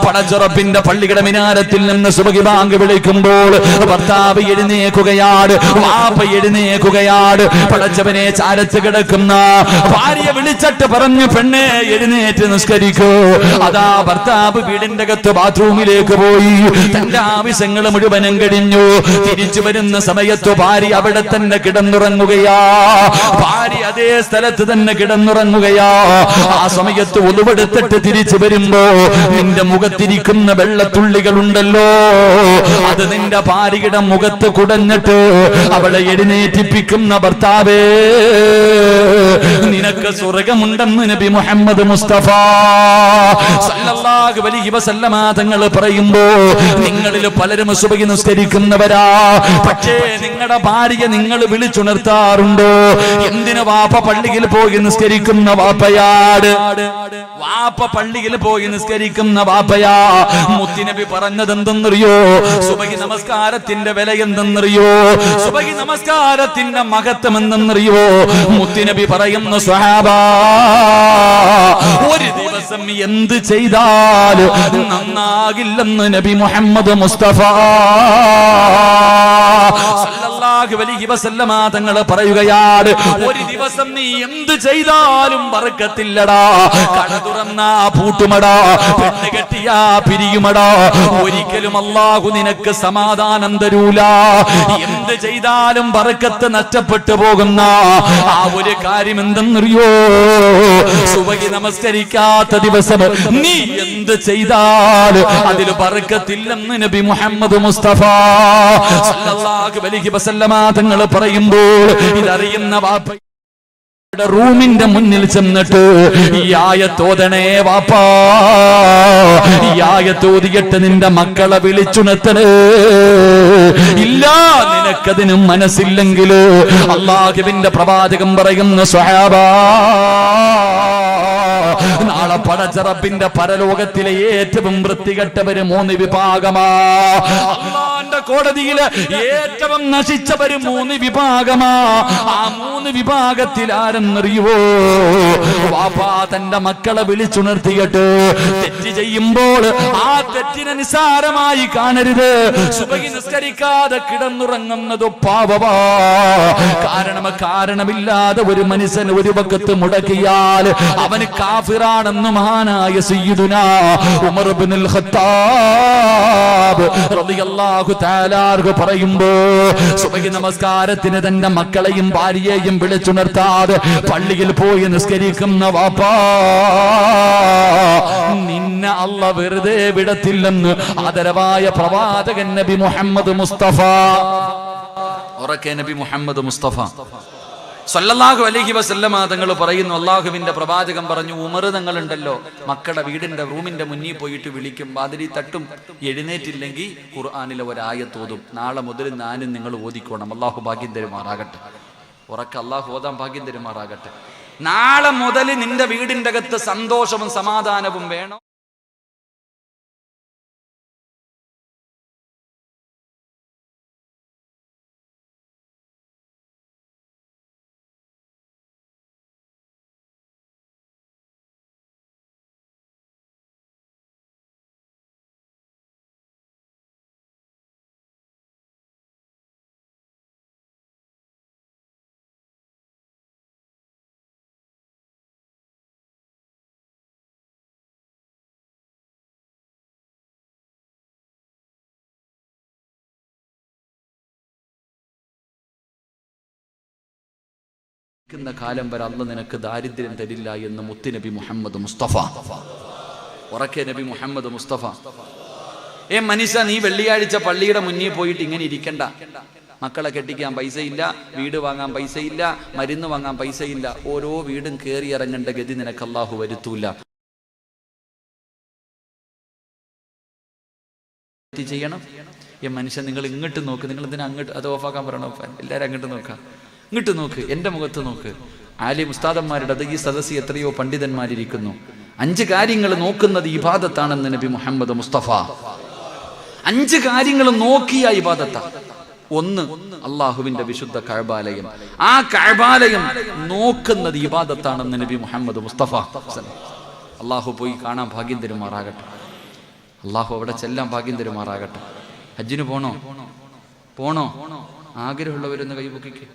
പടച്ചുറപ്പിന്റെ പള്ളിയുടെ മിനാരത്തിൽ നിന്ന് സുബഹി ബാങ്ക് വിളിക്കുമ്പോൾ ഭർത്താവ് എഴുന്നേക്കുകയാണ്, വാപ്പ എഴുന്നേക്കുകയാണ്. പടച്ചവനെ, ചാരത്ത് കിടക്കുന്ന ഭാര്യ വിളിച്ചിട്ട് പറഞ്ഞു, പെണ്ണെ എഴുന്നേറ്റ് നിസ്കരിക്കൂ. അതാ ഭർത്താവ് വീടിന്റെ അകത്ത് ബാത്റൂമിലേക്ക് പോയി, തന്റെ ആവശ്യങ്ങൾ മുഴുവനും കഴിഞ്ഞു. തിരിച്ചു വരുന്ന സമയത്ത് ഭാര്യ അവിടെ തന്നെ കിടന്നുറങ്ങുകയാ. ഭാര്യ അതേ സ്ഥലത്ത് തന്നെ കിടന്നുറങ്ങുകയാ. ആ സമയത്ത് ഒളിവെടുത്തിട്ട് തിരിച്ചു വരുമ്പോ നിന്റെ മുഖത്തിരിക്കുന്ന വെള്ളത്തുള്ളികളുണ്ടല്ലോ, അത് നിന്റെ ഭാര്യയുടെ മുഖത്ത് കുടഞ്ഞിട്ട് അവളെ എഴുന്നേറ്റിപ്പിക്കുന്ന ഭർത്താവേ, നിനക്ക് സ്വർഗമുണ്ടെന്ന് നബി മുഹമ്മദ് മുസ്തഫ സല്ലല്ലാഹു അലൈഹി വസല്ലമ തങ്ങൾ പറയുമ്പോ നിങ്ങളിൽ പലരും സുബഹി നിസ്കരിക്കുന്നവരാ. പക്ഷേ നിങ്ങളുടെ ഭാര്യ നിങ്ങൾ വിളിച്ചുണർത്താറുണ്ടോ? എന്തിന്? വാപ്പ പള്ളിയിൽ പോയി നിസ്കരിക്കുന്ന വാപ്പയാട്, വാപ്പയാ. മുത്തുനബി പറഞ്ഞതെന്തെന്നറിയോ? സുബഹി നമസ്കാരത്തിന്റെ വില എന്തെന്നറിയോ? സുബഹി നമസ്കാരത്തിന്റെ മഹത്വം എന്തെന്നറിയോ? മുത്തുനബി പറയുന്നു, സ്വഹാബാ, ഒരു ദിവസം എന്ത് ചെയ്താലും നന്നാകില്ലെന്ന് നബി മുഹമ്മദ് മുസ്തഫ സല്ലല്ലാഹു അലൈഹി വസല്ലമ തങ്ങൾ പറയുകയാണ്, ഒരു ദിവസം നീ എന്ത് ചെയ്താലും ബർക്കത്തില്ലടാ. കട തുറന്നാ പൂട്ടുമടാ, പെണ്ണ് കെട്ടിയാ പിരിയുമടാ. ഒരിക്കലും അല്ലാഹു നിനക്ക് സമാധാനം തരൂല. എന്ത് ചെയ്താലും ബർക്കത്ത് നഷ്ടപ്പെട്ടു പോകുന്ന ആ ഒരു കാര്യം എന്തെന്നറിയോ? സുബഹി നമസ്കരിക്കാത്ത ദിവസം നീ എന്ത് ചെയ്താൽ അതിൽ ബർക്കത്തില്ലെന്ന് നബി മുഹമ്മദ് മുസ്തഫ സല്ലല്ലാഹു അലൈഹി വസല്ലമ തങ്ങൾ പറയുമ്പോൾ ഇതറിയുന്ന വാപ്പ റൂമിന്റെ മുന്നിൽ ചെന്നിട്ട് ഈ ആയത്തോദണേ വാപ്പാ, ഈ ആയത്തോതിയിട്ട് നിന്റെ മക്കളെ വിളിച്ചുണർത്തണേ. ഇല്ല, നിനക്കതിനും മനസ്സില്ലെങ്കിലോ അല്ലാഹുവിന്റെ പ്രവാചകൻ പറയുന്ന സ്വഹാബാ, നാളെ പടച്ച റബ്ബിന്റെ പരലോകത്തിലെ ഏറ്റവും വൃത്തികെട്ടവര് 3 വിഭാഗമാ. അല്ലാഹുവിന്റെ കോടതിയിലെ ഏറ്റവും നശിച്ചവര് 3 വിഭാഗമാ. ആ 3 വിഭാഗത്തിൽ ആരെന്നറിയുവോ? വാപ്പാ തന്റെ മക്കളെ വിളിച്ചുണർത്തിയിട്ട് തെറ്റ് ചെയ്യുമ്പോൾ ആ തെറ്റിനെ നിസ്സാരമായി കാണരുത്. സുബഹി നിസ്കരിക്കാതെ കിടന്നുറങ്ങുന്നത് പാപമാ. കാരണമില്ലാതെ ഒരു മനുഷ്യൻ ഒരു വക്കത്ത് മുടക്കിയാൽ അവന് കാഫിറാണെന്ന് മഹാനായ സയ്യിദുനാ ഉമർ ഇബ്നുൽ ഖത്താബ് റളിയല്ലാഹു തആല പറയുമ്പോ, സുബഹി നമസ്കാരത്തിന് തന്റെ മക്കളെയും ഭാര്യയെയും വിളിച്ചുണർത്താതെ പള്ളിയിൽ പോയി നിസ്കരിക്കുന്ന വാപ്പാ, നിന്നെ അല്ലാഹു വെറുതെ വിടത്തില്ലെന്ന് ആദരവായ പ്രവാചകൻ നബി മുഹമ്മദ് മുസ്തഫ, ഉറക്കെ നബി മുഹമ്മദ് മുസ്തഫ സല്ലല്ലാഹു അലൈഹി വസല്ലമ തങ്ങൾ പറയുന്നു, അല്ലാഹുവിന്റെ പ്രവാചകൻ പറഞ്ഞു, ഉമർ തങ്ങളുണ്ടല്ലോ മക്കളുടെ വീടിന്റെ റൂമിന്റെ മുന്നിൽ പോയിട്ട് വിളിക്കും, വാതിലി തട്ടും, എഴുന്നേറ്റില്ലെങ്കിൽ ഖുർആനിലെ ഒരായത്തോതും. നാളെ മുതൽ ഞാനും നിങ്ങൾ ഓതിക്കോണം. അല്ലാഹു ഭാഗ്യം തരുമാറാകട്ടെ. ഉറക്കെ അല്ലാഹു ഓതാൻ ഭാഗ്യം തരുമാറാകട്ടെ. നാളെ മുതൽ നിന്റെ വീടിന്റെ അകത്ത് സന്തോഷവും സമാധാനവും വേണം. കാലം വരെ അല്ലാഹു നിനക്ക് ദാരിദ്ര്യം തരില്ല എന്ന് മുത്തുനബി മുഹമ്മദ് മുസ്തഫ, ഉറക്കെ നബി മുഹമ്മദ് മുസ്തഫ. മനുഷ്യ, നീ വെള്ളിയാഴ്ച പള്ളിയുടെ മുന്നിൽ പോയിട്ട് ഇങ്ങനെ ഇരിക്കണ്ട. മക്കളെ കെട്ടിക്കാൻ പൈസയില്ല, വീട് വാങ്ങാൻ പൈസയില്ല, മരുന്ന് വാങ്ങാൻ പൈസയില്ല. ഓരോ വീടും കയറി ഇറങ്ങേണ്ട ഗതി നിനക്ക് അല്ലാഹു വരുത്തൂല. ചെയ്യണം. മനുഷ്യൻ, നിങ്ങൾ ഇങ്ങോട്ട് നോക്ക്. നിങ്ങൾ ഇതിനെ അങ്ങോട്ട്, അത് ഓഫാക്കാൻ പറയണോ? എല്ലാവരും അങ്ങോട്ട് നോക്കാം. ഇങ്ങോട്ട് നോക്ക്, എന്റെ മുഖത്ത് നോക്ക്. ആലിം ഉസ്താദന്മാരുടെ ഈ സദസ്സിൽ എത്രയോ പണ്ഡിതന്മാരിയ്ക്കുന്നു. 5 കാര്യങ്ങൾ നോക്കുന്നത് ഇബാദത്താണെന്ന് നബി മുഹമ്മദ് മുസ്തഫ. 5 കാര്യങ്ങൾ നോക്കിയ ഇബാദത്താ. 1, അള്ളാഹുവിന്റെ വിശുദ്ധ കഅബാലയം. ആ കഅബാലയം നോക്കുന്നത് ഇബാദത്താണെന്ന് നബി മുഹമ്മദ് മുസ്തഫ. അള്ളാഹു പോയി കാണാൻ ഭാഗ്യം തരുമാറാകട്ടെ. അള്ളാഹു അവിടെ ചെല്ലാൻ ഭാഗ്യം തരുമാറാകട്ടെ. ഹജ്ജിന് പോണോ? ആഗ്രഹമുള്ളവരൊന്ന് കൈപൊക്കിക്ക്.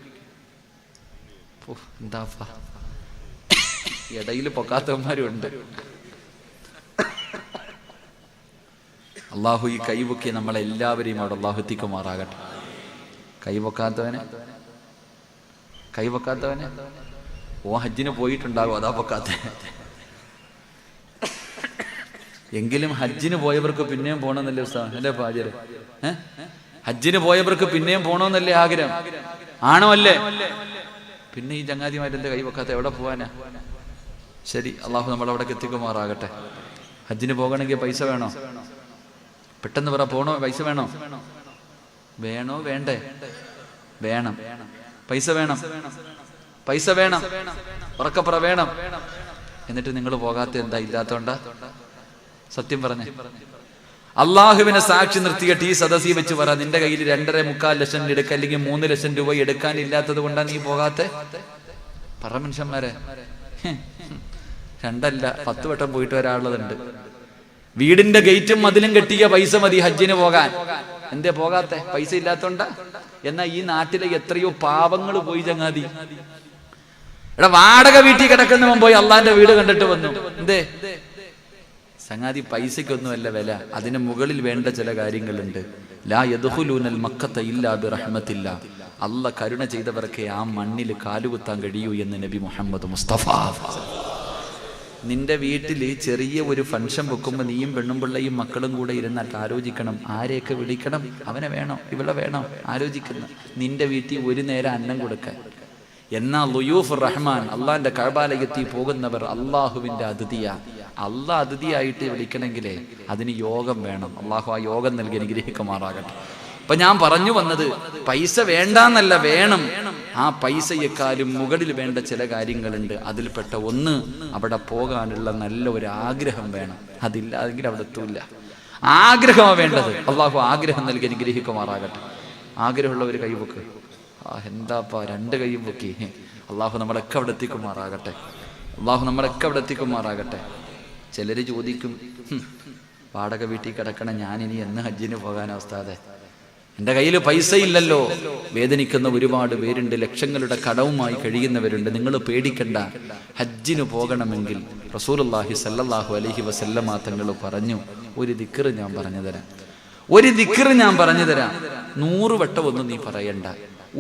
എന്താ ഇടയിൽ പൊക്കാത്തവന്മാരുണ്ട്. അള്ളാഹു ഈ കൈപൊക്കി നമ്മളെല്ലാവരെയും അവിടെ അള്ളാഹു എത്തിക്കുമാറാകട്ടെ. കൈപൊക്കാത്തവനെ ഓ ഹജ്ജിന് പോയിട്ടുണ്ടാകും, അതാ പൊക്കാത്ത. എങ്കിലും ഹജ്ജിന് പോയവർക്ക് പിന്നെയും പോകണമെന്നല്ലേ ഉസ്താദ്? അല്ലേ പാചകം? ഹജ്ജിന് പോയവർക്ക് പിന്നെയും പോകണമെന്നല്ലേ ആഗ്രഹം? ആണോ? അല്ലേ? പിന്നെ ഈ ചങ്ങാതിമാരെന്താ കൈ വെക്കാത്ത? എവിടെ പോവാനാ? ശരി, അള്ളാഹു നമ്മളവിടേക്ക് എത്തിക്കുമാറാകട്ടെ. ഹജ്ജിന് പോകണമെങ്കിൽ പൈസ വേണോ? പെട്ടെന്ന് പറ. പോണോ? പൈസ വേണോ? വേണ്ടേ? വേണം. പൈസ വേണം. ഉറക്കപ്പുറ വേണം. എന്നിട്ട് നിങ്ങൾ പോകാത്ത എന്താ? ഇല്ലാത്തോണ്ടാ? സത്യം പറഞ്ഞേ. അള്ളാഹുവിനെ സാക്ഷി നിർത്തിയിട്ട് ഈ സദസ്സിൽ വെച്ച് പറ, നിന്റെ കയ്യിൽ 2.25 ലക്ഷം എടുക്കുക, അല്ലെങ്കിൽ 3 ലക്ഷം രൂപ എടുക്കാനില്ലാത്തത് കൊണ്ടാണ് നീ പോകാത്തെ? പറ മനുഷ്യന്മാരെ. 2 അല്ല 10 വട്ടം പോയിട്ട് വരാനുള്ളതുണ്ട്. വീടിന്റെ ഗേറ്റും മതിലും കെട്ടിയ പൈസ മതി ഹജ്ജിന് പോകാൻ. എന്തേ പോകാത്തെ? പൈസ ഇല്ലാത്തോണ്ടാ? എന്നാ ഈ നാട്ടിലെ എത്രയോ പാവങ്ങൾ പോയി ചങ്ങാതി. എടാ വാടക വീട്ടിൽ കിടക്കുന്നവൻ പോയി അള്ളാന്റെ വീട് കണ്ടിട്ട് വന്നു. എന്തേ സംഗതി? പൈസക്കൊന്നുമല്ല വില, അതിന് മുകളിൽ വേണ്ട ചില കാര്യങ്ങളുണ്ട്. ലാ യദ്ഖുലൂനൽ മക്കത ഇല്ലാ ബിറഹ്മത്തില്ല. അല്ല കരുണ ചെയ്തവർക്ക് ആ മണ്ണിൽ കാലുകുത്താൻ കഴിയൂ എന്ന് നബി മുഹമ്മദ് മുസ്തഫ. നിന്റെ വീട്ടിൽ ചെറിയ ഒരു ഫംഗ്ഷൻ വെക്കുമ്പോൾ നീയും പെണ്ണും പിള്ളയും മക്കളും കൂടെ ഇരുന്നിട്ട് ആലോചിക്കണം, ആരെയൊക്കെ വിളിക്കണം, അവനെ വേണോ ഇവളെ വേണോ ആലോചിക്കുന്ന. നിന്റെ വീട്ടിൽ ഒരു നേരം അന്നം കൊടുക്കാൻ. എന്നാ ളുയൂഫുർ റഹ്മാൻ, അള്ളാന്റെ കഅബാലയത്തിൽ പോകുന്നവർ അള്ളാഹുവിന്റെ അതിഥിയ. അള്ളാഹ് അതിഥിയായിട്ട് വിളിക്കണമെങ്കിലേ അതിന് യോഗം വേണം. അള്ളാഹു ആ യോഗം നൽകി അനുഗ്രഹിക്കുമാറാകട്ടെ. അപ്പൊ ഞാൻ പറഞ്ഞു വന്നത്, പൈസ വേണ്ടാന്നല്ല, വേണം. ആ പൈസയെക്കാളും മുകളിൽ വേണ്ട ചില കാര്യങ്ങളുണ്ട്. അതിൽപ്പെട്ട ഒന്ന്, അവിടെ പോകാനുള്ള നല്ല ഒരു ആഗ്രഹം വേണം. അതില്ലാതെങ്കിൽ അവിടെ എത്തൂല്ല. ആഗ്രഹമാണ് വേണ്ടത്. അള്ളാഹു ആഗ്രഹം നൽകി അനുഗ്രഹിക്കുമാറാകട്ടെ. ആഗ്രഹമുള്ളവർ കൈവക്ക്. എന്താപ്പാ 2 കൈയും പൊക്കി. അള്ളാഹു നമ്മളൊക്കെ അവിടെ എത്തിക്കുമാറാകട്ടെ. അള്ളാഹു നമ്മളൊക്കെ അവിടെ എത്തിക്കുമാറാകട്ടെ. ചിലര് ചോദിക്കും, വാടക വീട്ടിൽ കിടക്കണം, ഞാനിനി എന്ന് ഹജ്ജിന് പോകാൻ ഉസ്താദേ? എൻ്റെ കയ്യിൽ പൈസ ഇല്ലല്ലോ. വേദനിക്കുന്ന ഒരുപാട് പേരുണ്ട്, ലക്ഷങ്ങളുടെ കടവുമായി കഴിയുന്നവരുണ്ട്. നിങ്ങൾ പേടിക്കണ്ട. ഹജ്ജിന് പോകണമെങ്കിൽ റസൂലുള്ളാഹി സല്ലല്ലാഹു അലൈഹി വസല്ലമ തങ്ങൾ പറഞ്ഞു, ഒരു ദിക്ർ ഞാൻ പറഞ്ഞു തരാം. ഒരു ദിക്ർ ഞാൻ പറഞ്ഞു തരാം. 100 വട്ടം ഒന്നും നീ പറയണ്ട.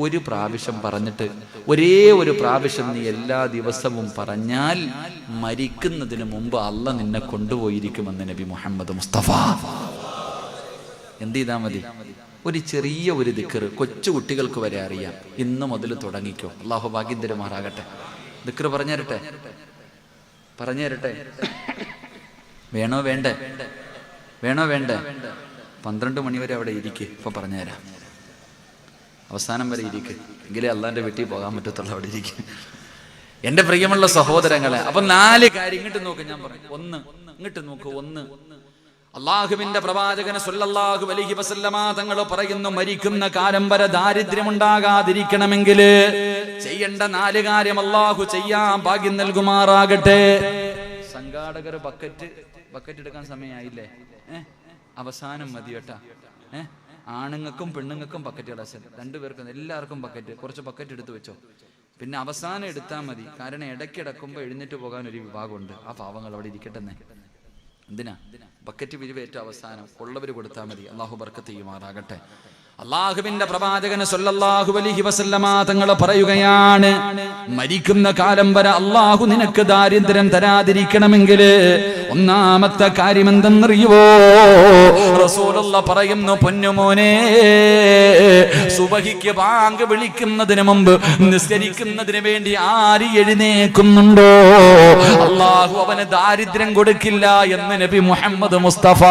ഒരു പ്രാവശ്യം പറഞ്ഞിട്ട് ഒരേ ഒരു പ്രാവശ്യം നീ എല്ലാ ദിവസവും പറഞ്ഞാൽ മരിക്കുന്നതിന് മുമ്പ് അല്ല നിന്നെ കൊണ്ടുപോയിരിക്കുമെന്ന് നബി മുഹമ്മദ് മുസ്തഫ. എന്ത് ചെയ്താൽ മതി? ഒരു ചെറിയ ഒരു ദിക്ർ, കൊച്ചു കുട്ടികൾക്ക് വരെ അറിയാം. ഇന്ന് മുതൽ തുടങ്ങിക്കോ. അള്ളാഹു ഭാഗ്യം തരുമാറാകട്ടെ. ദിക്ർ പറഞ്ഞു തരട്ടെ? വേണോ വേണ്ടേ? 12 മണി വരെ അവിടെ ഇരിക്ക്. ഇപ്പൊ പറഞ്ഞുതരാം. അവസാനം വരെ ഇരിക്ക്, എങ്കിലേ അള്ളാന്റെ വീട്ടിൽ പോകാൻ പറ്റത്തുള്ളൂ. അവിടെ ഇരിക്കും എന്റെ പ്രിയമുള്ള സഹോദരങ്ങളെ. അപ്പൊ 4 കാര്യം ഇങ്ങോട്ട് നോക്ക്. ഞാൻ പറഞ്ഞു, ഇങ്ങോട്ട് നോക്ക്. അള്ളാഹുവിന്റെ പ്രവാചകൻ സല്ലല്ലാഹു അലൈഹി വസല്ലമ തങ്ങൾ പറയുന്നു, മരിക്കുന്ന കാലം വരെ ദാരിദ്ര്യമുണ്ടാകാതിരിക്കണമെങ്കിൽ ചെയ്യേണ്ട 4 കാര്യം അള്ളാഹു ചെയ്യാൻ ഭാഗ്യം നൽകുമാറാകട്ടെ. സംഘാടകർ ബക്കറ്റ് എടുക്കാൻ സമയമായില്ലേ? അവസാനം മതി കേട്ടാ. ആണുങ്ങൾക്കും പെണ്ണുങ്ങൾക്കും ബക്കറ്റുകൾ 2 പേർക്കും എല്ലാവർക്കും ബക്കറ്റ്. കുറച്ച് ബക്കറ്റ് എടുത്ത് വെച്ചോ. പിന്നെ അവസാനം എടുത്താൽ മതി. കാരണം ഇടയ്ക്കിടക്കുമ്പോൾ എഴുന്നേറ്റ് പോകാൻ ഒരു വിഭാഗമുണ്ട്. ആ പാവങ്ങൾ അവിടെ ഇരിക്കട്ടെ. എന്തിനാ ബക്കറ്റ് പിരിവേറ്റ അവസാനം ഉള്ളവർ കൊടുത്താൽ മതി. അള്ളാഹു ബർക്കത്ത് ചെയ്യുമാറാകട്ടെ. അള്ളാഹുവിന്റെ പ്രവാചകൻ സല്ലല്ലാഹു അലൈഹി വസല്ലമ തങ്ങൾ പറയുകയാണ്, മരിക്കുന്ന കാലം വരെ അള്ളാഹു നിനക്ക് ദാരിദ്ര്യം തരാതിരിക്കണമെങ്കിൽ ഒന്നാമത്തെ കാര്യം എന്തെന്നറിയുവോ? റസൂലുള്ളാഹി പറയുന്നു, പൊന്നുമോനെ, സുബഹിക്ക് ബാങ്ക് വിളിക്കുന്നതിന് മുമ്പ് നിസ്കരിക്കുന്നതിന് വേണ്ടി ആര് എഴുന്നേൽക്കുന്നുണ്ടോ അള്ളാഹു അവന് ദാരിദ്ര്യം കൊടുക്കില്ല എന്ന് നബി മുഹമ്മദ് മുസ്തഫ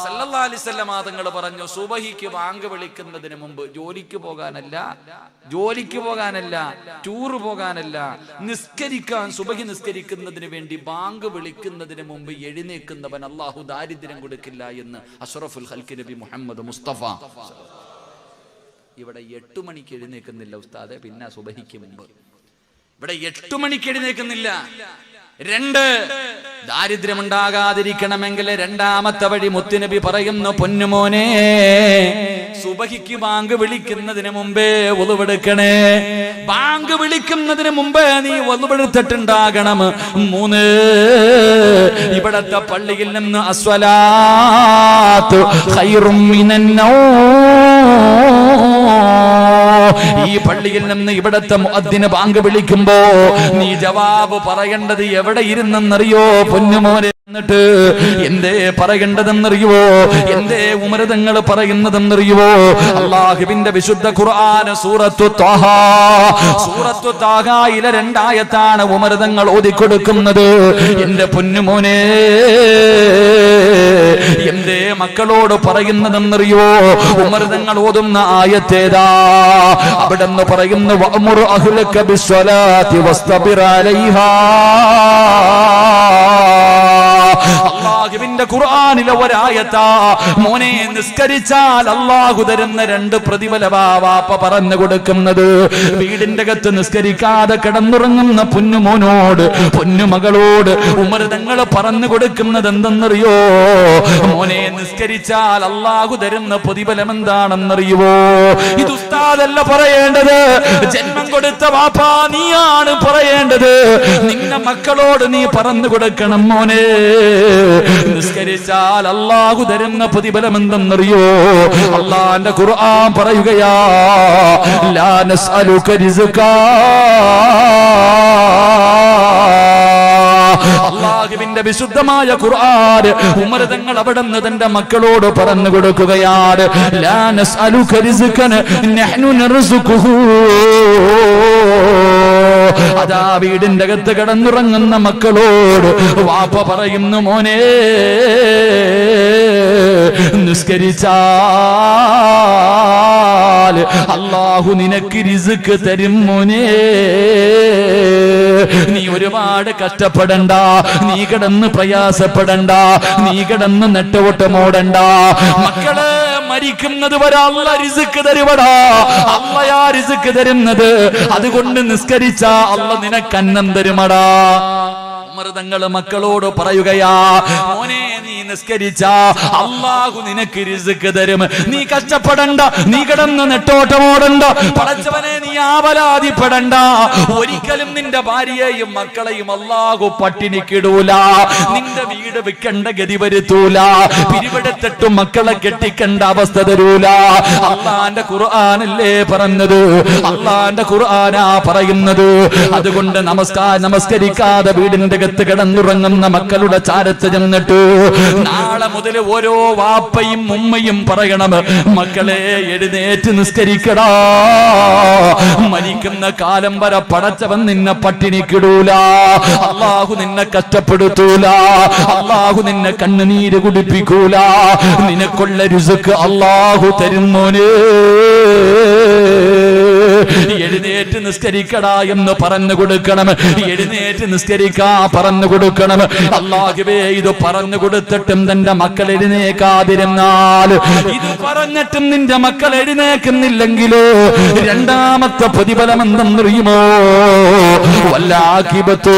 സല്ലല്ലാഹു അലൈഹി വസല്ലമ തങ്ങൾ പറഞ്ഞു. സുബഹിക്ക് ബാങ്ക് വിളിക്കുന്നതിന് മുമ്പ് ജോലിക്ക് പോകാനല്ല, ടൂറ് പോകാനല്ല, സുബഹി നിസ്കരിക്കുന്നതിന് വേണ്ടി ബാങ്ക് വിളിക്കുന്നതിന് മുമ്പ് എഴുന്നേൽക്കുന്നവൻ അള്ളാഹു ദാരിദ്ര്യം കൊടുക്കില്ല എന്ന് അഷ്റഫുൽ ഖൽഖ് നബി മുഹമ്മദ് മുസ്തഫ. ഇവിടെ 8 മണിക്ക് എഴുന്നേൽക്കുന്നില്ല ഉസ്താദെ, പിന്നെ സുബഹിക്ക് മുമ്പ്. ഇവിടെ 8 മണിക്ക് എഴുന്നേൽക്കുന്നില്ല. 2, ദാരിദ്ര്യമുണ്ടാകാതിരിക്കണമെങ്കിൽ രണ്ടാമത്തെ വഴി മുത്തുനബി പറയുന്നു, പൊന്നുമോനെ, സുബഹിക്ക് ബാങ്ക് വിളിക്കുന്നതിന് മുമ്പേ ഒളുവെടുക്കണേ. ബാങ്ക് വിളിക്കുന്നതിന് മുമ്പേ നീ ഒളുവെടുത്തിട്ടുണ്ടാകണം. 3, ഇവിടത്തെ പള്ളിയിൽ നിന്ന് അസ്വലാത്തു ഖൈറും മിനന്നൗം, ഈ പള്ളിയിൽ നിന്ന് ഇവിടത്തെ മുഅദ്ദിന് ബാങ്ക് വിളിക്കുമ്പോ നീ ജവാബ് പറയേണ്ടത് എവിടെ ഇരുന്നെന്നറിയോ പൊന്നുമോനെ? എന്നിട്ട് എന്തേ പറയേണ്ടതെന്നറിയുവോ? എന്തേ ഉമരതങ്ങൾ പറയുന്നതെന്നറിയുവോ? അല്ലാഹുവിന്റെ വിശുദ്ധ ഖുർആൻ സൂറത്തു താഹയിലെ 2 ആയത്താണ് ഉമരതങ്ങൾ ഓതിക്കൊടുക്കുന്നത്. എന്റെ പൊന്നുമോനെ, എന്തേ മക്കളോട് പറയുന്നതെന്നറിയോ? ഉമരതങ്ങൾ ഓതുന്ന ആയത്തേതാ? അവിടെന്ന് പറയുന്നു, വഅ്മുർ അഹ്ലക ബിസ്സലാത്തി വസ്തബിർ അലൈഹാ. അല്ലാഹുവിന്റെ ഖുർആനിലെ ഒരായത്താ. മോനെ നിസ്കരിച്ചാൽ അല്ലാഹു തരുന്ന 2 പ്രതിഫലവാ വാപ്പ പറഞ്ഞു കൊടുക്കുന്നത്. വീടിന്റെ അകത്ത് നിസ്കരിക്കാതെ കിടന്നുറങ്ങുന്ന പൊന്നുമോനോട് പൊന്നുമകളോട് ഉമർ തങ്ങൾ പറഞ്ഞു കൊടുക്കുന്നത് എന്തെന്നറിയോ? മോനെ നിസ്കരിച്ചാൽ അല്ലാഹു തരുന്ന പ്രതിഫലം എന്താണെന്നറിയുവോ? ഇത് ഉസ്താദല്ല പറയേണ്ടത്, ജന്മം കൊടുത്ത വാപ്പാ നീയാണ് പറയേണ്ടത്. നിന്റെ മക്കളോട് നീ പറഞ്ഞു കൊടുക്കണം, മോനെ നിസ്കരിച്ചാൽ അല്ലാഹു തരുന്ന പ്രതിഫലം എന്തെന്നറിയോ? അല്ലാഹുവിന്റെ ഖുർആൻ പറയുകയാ, ലാ നസ്അലുക റിസ്കാ. അല്ലാഹുവിന്റെ വിശുദ്ധമായ ഖുർആൻ ഉമർ തങ്ങൾ അവിടുന്ന് തന്റെ മക്കളോട് പറഞ്ഞു കൊടുക്കുകയാണ്, ലാ നസ്അലുക റിസ്കൻ നഹ്നു നർസുഖുഹു. അതാ വീടിന്റെ അകത്ത് കിടന്നുറങ്ങുന്ന മക്കളോട് വാപ്പ പറയുന്നു, മോനെ നിസ്കരിച്ചാൽ അല്ലാഹു നിനക്ക് റിസ്ക് തരും മോനെ. നീ ഒരുപാട് കഷ്ടപ്പെടണ്ട, നീ കിടന്ന് പ്രയാസപ്പെടണ്ട, നീ കിടന്ന് നെട്ടോട്ടമോടണ്ട. മക്കള് മരിക്കുന്നത് വരെ അല്ല റിസ്ക് തരുവടാ. അല്ലയാ റിസ്ക് തരുന്നത്. അതുകൊണ്ട് നിസ്കരിച്ചാ അല്ല നിനക്ക് അന്നം തരുമടാ. തങ്ങള് മക്കളോട് പറയുകയാ, മോനെ നീ നിസ്കരിച്ചാ അല്ലാഹു നിനക്ക് റിസ്ക് തരും. നീ കഷ്ടപ്പെടണ്ട, നീ കിടന്ന് നെട്ടോട്ടമോടണ്ട, പടച്ചവനെ നീ ആവലാതിപ്പെടണ്ട. ഒരിക്കലും നിന്റെ ഭാര്യയെയും മക്കളെയും അല്ലാഹു പട്ടിണിക്കിടൂല. നിന്റെ വീട് വിൽക്കേണ്ട ഗതി വരുത്തൂല. പിരിവെടുത്തിട്ട് മക്കളെ കെട്ടിക്കേണ്ട അവസ്ഥ തരൂല. അല്ലാഹുവിന്റെ ഖുർആനല്ലേ പറഞ്ഞത്, അല്ലാഹുവിന്റെ ഖുർആനാ പറയുന്നത്. അതുകൊണ്ട് നമസ്കരിക്കാതെ വീടിന്റെ അകത്ത് കിടന്നുറങ്ങുന്ന മക്കളുടെ ചാരത്ത് ചെന്നിട്ട് നാളെ മുതൽ ഓരോ വാപ്പയും ഉമ്മയും പറയണം, മക്കളെ എഴുന്നേറ്റ് നിസ്കരിക്കടാ. മരിക്കുന്ന കാലം വരെ പടച്ചവൻ നിന്നെ പട്ടിണിക്കിടൂല. അല്ലാഹു നിന്നെ കഷ്ടപ്പെടുത്തൂല. അല്ലാഹു നിന്നെ കണ്ണുനീര് കുടിപ്പിക്കൂല. നിനക്കുള്ള റിസ്ക് അല്ലാഹു തരും മോനെ. എഴുന്നേറ്റ് നിസ്കരിക്കടാ എന്ന് പറഞ്ഞു കൊടുക്കണം. എഴുന്നേറ്റ് നിസ്കരിക്കാ പറഞ്ഞു കൊടുക്കണം. അല്ലാഹുവേ ഇത് പറഞ്ഞു കൊടുത്തിട്ടും തന്റെ മക്കൾ എഴുന്നേക്കാതിരുന്നാൽ, ഇത് പറഞ്ഞിട്ടും നിന്റെ മക്കൾ എഴുന്നേക്കുന്നില്ലെങ്കിലോ രണ്ടാമത്തെ പ്രതിഫലം എന്തെന്നറിയുമോ? വല്ലാഖിബത്തു.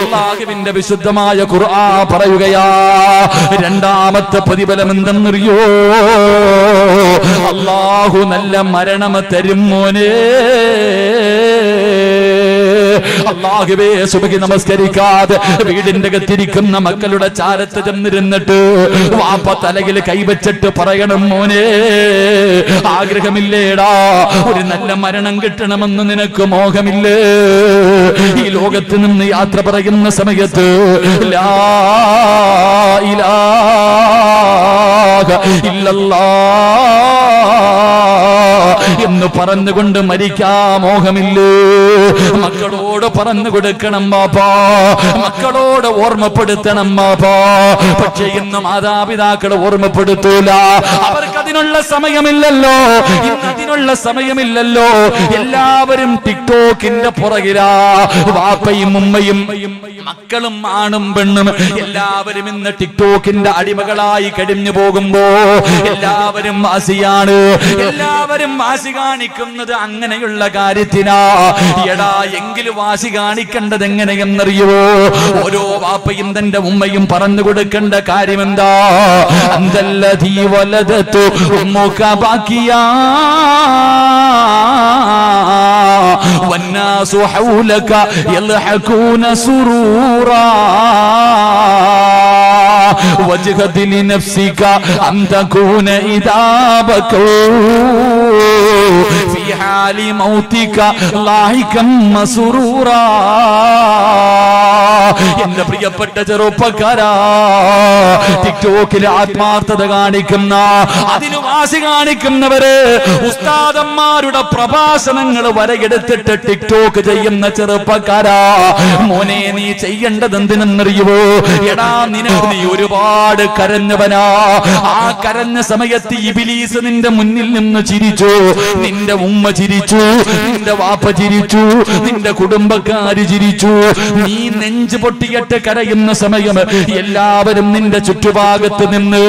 അല്ലാഹുവിന്റെ വിശുദ്ധമായ ഖുർആൻ പറയുകയാ, രണ്ടാമത്തെ പ്രതിഫലം എന്തെന്നറിയോ? അല്ലാഹു നല്ല മരണം തരും മോനെ. അല്ലാഹുവേ സുബഹി നമസ്കരിക്കാതെ വീടിന്റെ അകത്തിരിക്കുന്ന മക്കളുടെ ചാരത്ത് ചെന്നിരുന്നിട്ട് വാപ്പ തലയിൽ കൈവച്ചിട്ട് പറയണം, മോനെ ആഗ്രഹമില്ലേടാ ഒരു നല്ല മരണം കിട്ടണമെന്ന് നിനക്ക് മോഹമില്ലേ? ഈ ലോകത്ത് നിന്ന് യാത്ര പറയുന്ന സമയത്ത് ലാ ഇലാഹ ഇല്ലല്ലാഹ് എന്ന് പറഞ്ഞുകൊണ്ട് മരിക്കാ മോഹമില്ലേ? മക്കളോട് പറഞ്ഞു കൊടുക്കണം ബാപ്പാ, മക്കളോട് ഓർമ്മപ്പെടുത്തണം ബാപ്പാ. പക്ഷെ ഇന്ന് മാതാപിതാക്കൾ ഓർമ്മപ്പെടുത്തൂല. അവർക്ക് അതിനുള്ള സമയമില്ലല്ലോ. ഇന്ന് അതിനുള്ള സമയമില്ലല്ലോ. എല്ലാവരും ടിക്ടോക്കിന്റെ പുറകിലാ. വാപ്പയും ഉമ്മയും മക്കളും ആണും പെണ്ണും എല്ലാവരും ഇന്ന് ടിക്ടോക്കിന്റെ അടിമകളായി കഴിഞ്ഞു പോകുമ്പോ എല്ലാവരും വാസിയാണ്. എല്ലാവരും വാസി കാണിക്കുന്നത് അങ്ങനെയുള്ള കാര്യത്തിനാ. എടാ എങ്കിലും വാസി കാണിക്കേണ്ടത് എങ്ങനെയെന്നറിയോ? ഓരോ വാപ്പയും തന്റെ ഉമ്മയും പറഞ്ഞു കൊടുക്കേണ്ട കാര്യം എന്താ? അന്തല്ലദീ വലദതു ഉമ്മുക ബാക്കിയാ വന്നാസു ഹൗലക യൽഹഖൂന സുറൂറാ വജ്ഹദ ലിനഫ്സിക അൻ തകൂന ഇദാ ബകൂ ഫീ ഹാലി മൗതിക ലാഹികം മസ്റൂറാ. എന്റെ പ്രിയപ്പെട്ട ചെറുപ്പക്കാരാ, ടിക്ടോക്കിൽ ആത്മാർത്ഥത കാണിക്കുന്ന, അതിന് വാസി കാണിക്കുന്നവര്, ഉസ്താദന്മാരുടെ പ്രഭാഷണങ്ങൾ വരെയെടുത്തിട്ട് ടിക്ടോക്ക് ചെയ്യുന്ന ചെറുപ്പക്കാരാ, മോനെ നീ ചെയ്യേണ്ടത് എന്തിനെന്നറിയുവോ? എടാ നീ ഒരുപാട് കരഞ്ഞവനാ. ആ കരഞ്ഞ സമയത്ത് ഇബ്ലീസ് നിന്റെ മുന്നിൽ നിന്ന് ചിരിച്ചു. നിന്റെ ഉമ്മ ചിരിച്ചു, നിന്റെ വാപ്പ ചിരിച്ചു, നിന്റെ കുടുംബക്കാര് ചിരിച്ചു. നീ നെഞ്ച് പൊട്ടിയിട്ട് കരയുന്ന സമയം എല്ലാവരും നിന്റെ ചുറ്റുഭാഗത്ത് നിന്ന്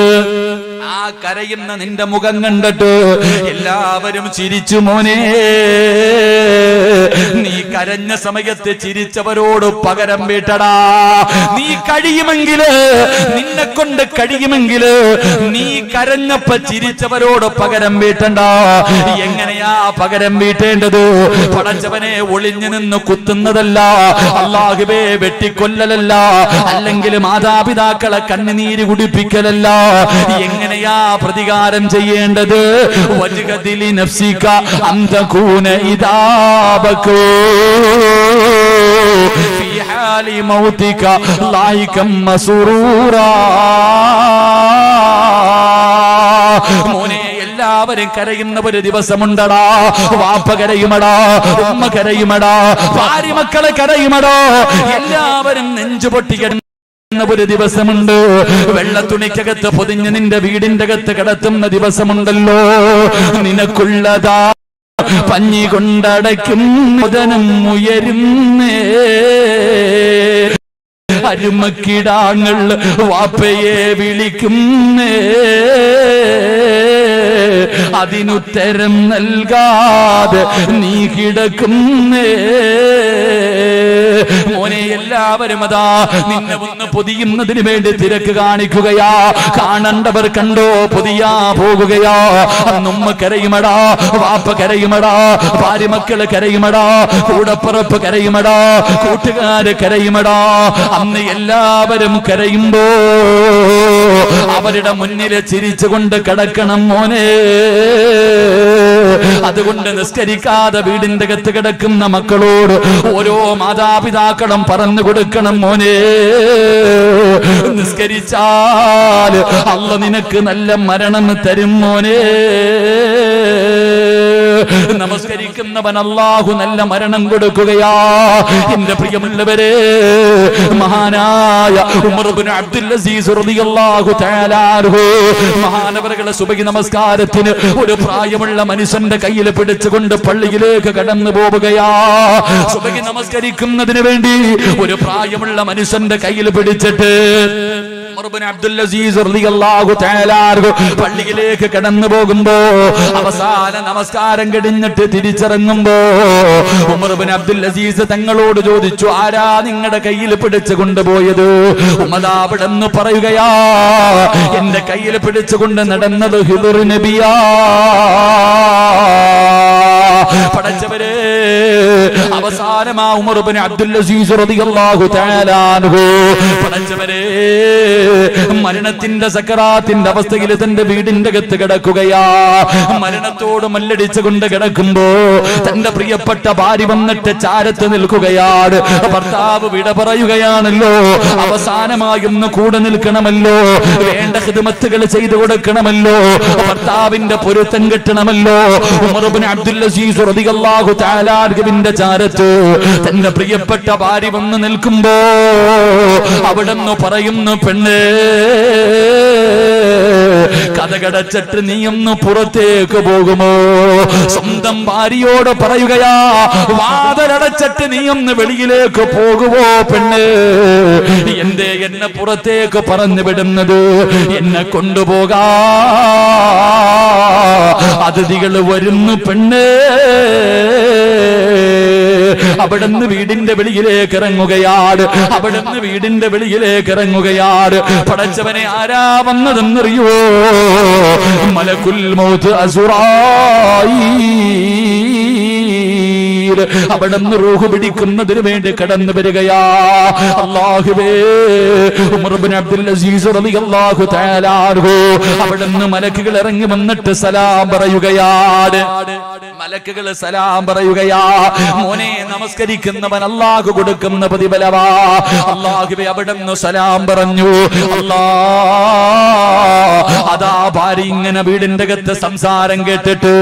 ആ കരയുന്ന നിന്റെ മുഖം കണ്ടിട്ട് എല്ലാവരും ചിരിച്ചു. മോനെ, നീ കരഞ്ഞ സമയത്ത് ചിരിച്ചവരോട് പകരം വീട്ടടാ. നീ കഴിയുമെങ്കില്, നിന്നെ കൊണ്ട് കഴിയുമെങ്കില് നീ കരഞ്ഞപ്പോ ചിരിച്ചവരോട് പകരം വീട്ടണ്ട. എങ്ങനെയാ പകരം വീട്ടേണ്ടത്? പടച്ചവനെ ഒളിഞ്ഞു നിന്ന് കുത്തുന്നതല്ല, അല്ലാഹുവേ വെട്ടിക്കൊല്ലലല്ല, അല്ലെങ്കിൽ മാതാപിതാക്കളെ കണ്ണുനീര് കുടിപ്പിക്കലല്ല. എങ്ങനെയാ പ്രതികാരം ചെയ്യേണ്ടത്? വജ്ഗദിലി നഫ്സിക അന്തകൂന ഇദാബകു ഫീ ഹാലി മൗതിക ലൈകം മസ്റൂറാ. മോനെ, എല്ലാവരും കരയുന്ന ഒരു ദിവസമുണ്ടടാ. വാപ്പ കരയുമടാ, ഉമ്മ കരയുമടാ, ഭാര്യ മക്കളെ കരയുമടാ. എല്ലാവരും നെഞ്ചുപൊട്ടി ഒരു ദിവസമുണ്ട്. വെള്ളത്തുണിക്കകത്ത് പൊതിഞ്ഞ് നിന്റെ വീടിന്റെ അകത്ത് കിടത്തുന്ന ദിവസമുണ്ടല്ലോ. നിനക്കുള്ളതാ പഞ്ഞി കൊണ്ടടയ്ക്കും മുതനം ഉയരുന്നേ. അരുമക്കിടാങ്ങൾ വാപ്പയെ വിളിക്കുന്നേ. അതിനുത്തരം നൽകാതെ നീ കിടക്കുന്നേ. മോനെ, എല്ലാവരും അതാ നിന്നെ ഒന്ന് പൊതിയുന്നതിന് വേണ്ടി തിരക്ക് കാണിക്കുകയാ. കാണണ്ടവർ കണ്ടോ പൊതിയാ പോകുകയാ. അന്നുമ്മ കരയുമടാ, വാപ്പ കരയുമടാ, ഭാര്യ മക്കള് കരയുമടാ, കൂടപ്പുറപ്പ് കരയുമടാ, കൂട്ടുകാര് കരയുമടാ. അന്ന് എല്ലാവരും കരയുമ്പോ അവരുടെ മുന്നിൽ ചിരിച്ചുകൊണ്ട് കിടക്കണം മോനെ. അതുകൊണ്ട് നിസ്കരിക്കാതെ വീടിന്റെ അകത്ത് കിടക്കുന്ന മക്കളോട് ഓരോ മാതാപിതാക്കളും പറഞ്ഞു കൊടുക്കണം, മോനെ, നിസ്കരിച്ചാൽ അല്ലാഹു നിനക്ക് നല്ല മരണം തരും മോനെ. നമസ്കരിക്കുന്നവൻ അല്ലാഹു നല്ല മരണം കൊടുക്കുകയാ. എന്റെ പ്രിയമുള്ളവരെ, മഹാനായ ഉമർ ഇബ്നു അബ്ദുൽ അസീസ് റളിയല്ലാഹു തആല അൻഹു മഹാനവറുകളെ സുബഹി നമസ്കാരത്തിന് ഒരു പ്രായമുള്ള മനുഷ്യന്റെ കയ്യിൽ പിടിച്ചുകൊണ്ട് പള്ളിയിലേക്ക് കടന്നു പോവുകയാ. സുബഹി നമസ്കരിക്കുന്നതിന് വേണ്ടി ഒരു പ്രായമുള്ള മനുഷ്യന്റെ കയ്യിൽ പിടിച്ചിട്ട് ഉമർ ഇബ്നു അബ്ദുൽ അസീസ് റളിയല്ലാഹു തആല അൻഹു പള്ളിയിലേക്ക് കടന്നു പോകുമ്പോ അവസാന നമസ്കാരം കഴിഞ്ഞിട്ട് തിരിച്ചിറങ്ങുമ്പോ ഉമർ ഇബ്നു അബ്ദുൽ അസീസ് തങ്ങളോട് ചോദിച്ചു, ആരാ നിങ്ങളുടെ കയ്യിൽ പിടിച്ചു കൊണ്ടുപോയത്? ഉമർ അവിടെന്ന് പറയുകയാ, എന്റെ കയ്യിൽ പിടിച്ചുകൊണ്ട് നടന്നത് ഹിദർ നബിയാ. പടച്ചവരെ, അവസാനമാ ഉമർ ഇബ്നു അബ്ദുൽ അസീസ് റളിയല്ലാഹു തആല അൻഹു പടച്ചവരെ മരണത്തിന്റെ സക്കറാത്തിന്റെ അവസ്ഥയിൽ തന്റെ വീടിന്റെ അകത്ത് കിടക്കുകയാ. മരണത്തോട് മല്ലടിച്ചുകൊണ്ട് കിടക്കുമ്പോ തന്റെ പ്രിയപ്പെട്ട ഭാര്യ വന്നിട്ട് ചാരത്ത് നിൽക്കുകയാണ്. ഭർത്താവ് വിട പറയുകയാണല്ലോ. അവസാനമായൊന്ന് കൂടെ നിൽക്കണമല്ലോ, വേണ്ട ഖിദ്മത്തുകൾ ചെയ്തു കൊടുക്കണമല്ലോ, ഭർത്താവിന്റെ പൊരുത്തം കിട്ടണമല്ലോ. ഉമർ ഇബ്നു അബ്ദുൽ അസീസ് റളിയല്ലാഹു തആല അൻഹുവിന്റെ ചാരത്ത് തന്റെ പ്രിയപ്പെട്ട ഭാര്യ വന്ന് നിൽക്കുമ്പോ അവിടെന്ന് പറയുന്നു, പെണ്ണേ, കഥകടച്ചിട്ട് നീ ഒന്ന് പുറത്തേക്ക് പോകുമോ? സ്വന്തം ഭാര്യയോട് പറയുകയാ, വാതിലടച്ചിട്ട് നീ ഒന്ന് വെളിയിലേക്ക് പോകുമോ പെണ്ണ്? എന്നെ പുറത്തേക്ക് പറഞ്ഞു വിടുന്നത്? എന്നെ കൊണ്ടുപോകാ അതിഥികൾ വരുന്നു പെണ്ണ്. അവിടുന്ന് വീടിന്റെ വെളിയിലേക്ക് ഇറങ്ങുകയാണ്. അവിടുന്ന് വീടിന്റെ വെളിയിലേക്ക് ഇറങ്ങുകയാണ്. പടച്ചവനെ, ആരാ വന്നതെന്നറിയോ? മലക്കുൽ മൗത്ത് അസ്റായീൽ അവിടുന്ന് റൂഹ് പിടിക്കുന്നതിന് വേണ്ടി കടന്നു വരികയാ. അല്ലാഹുവേ, ഉമർ ഇബ്നു അബ്ദുൽ അസീസ് റളിയല്ലാഹു തആല അൻഹു അവിടുന്ന് മലക്കുകൾ ഇറങ്ങി വന്നിട്ട് സലാം പറയുകയാണ്. മലക്കുകൾ സലാം പറയുകയാ. മോനെ, നമസ്കരിക്കുന്നവൻ അല്ലാഹു കൊടുക്കുന്ന പ്രതിഫലവാ. അല്ലാഹുവേ, അവിടുന്ന് സലാം പറഞ്ഞു. അതാ ഭാര്യ ഇങ്ങനെ വീടിന്റെ അകത്ത് സംസാരം കേട്ടിട്ട്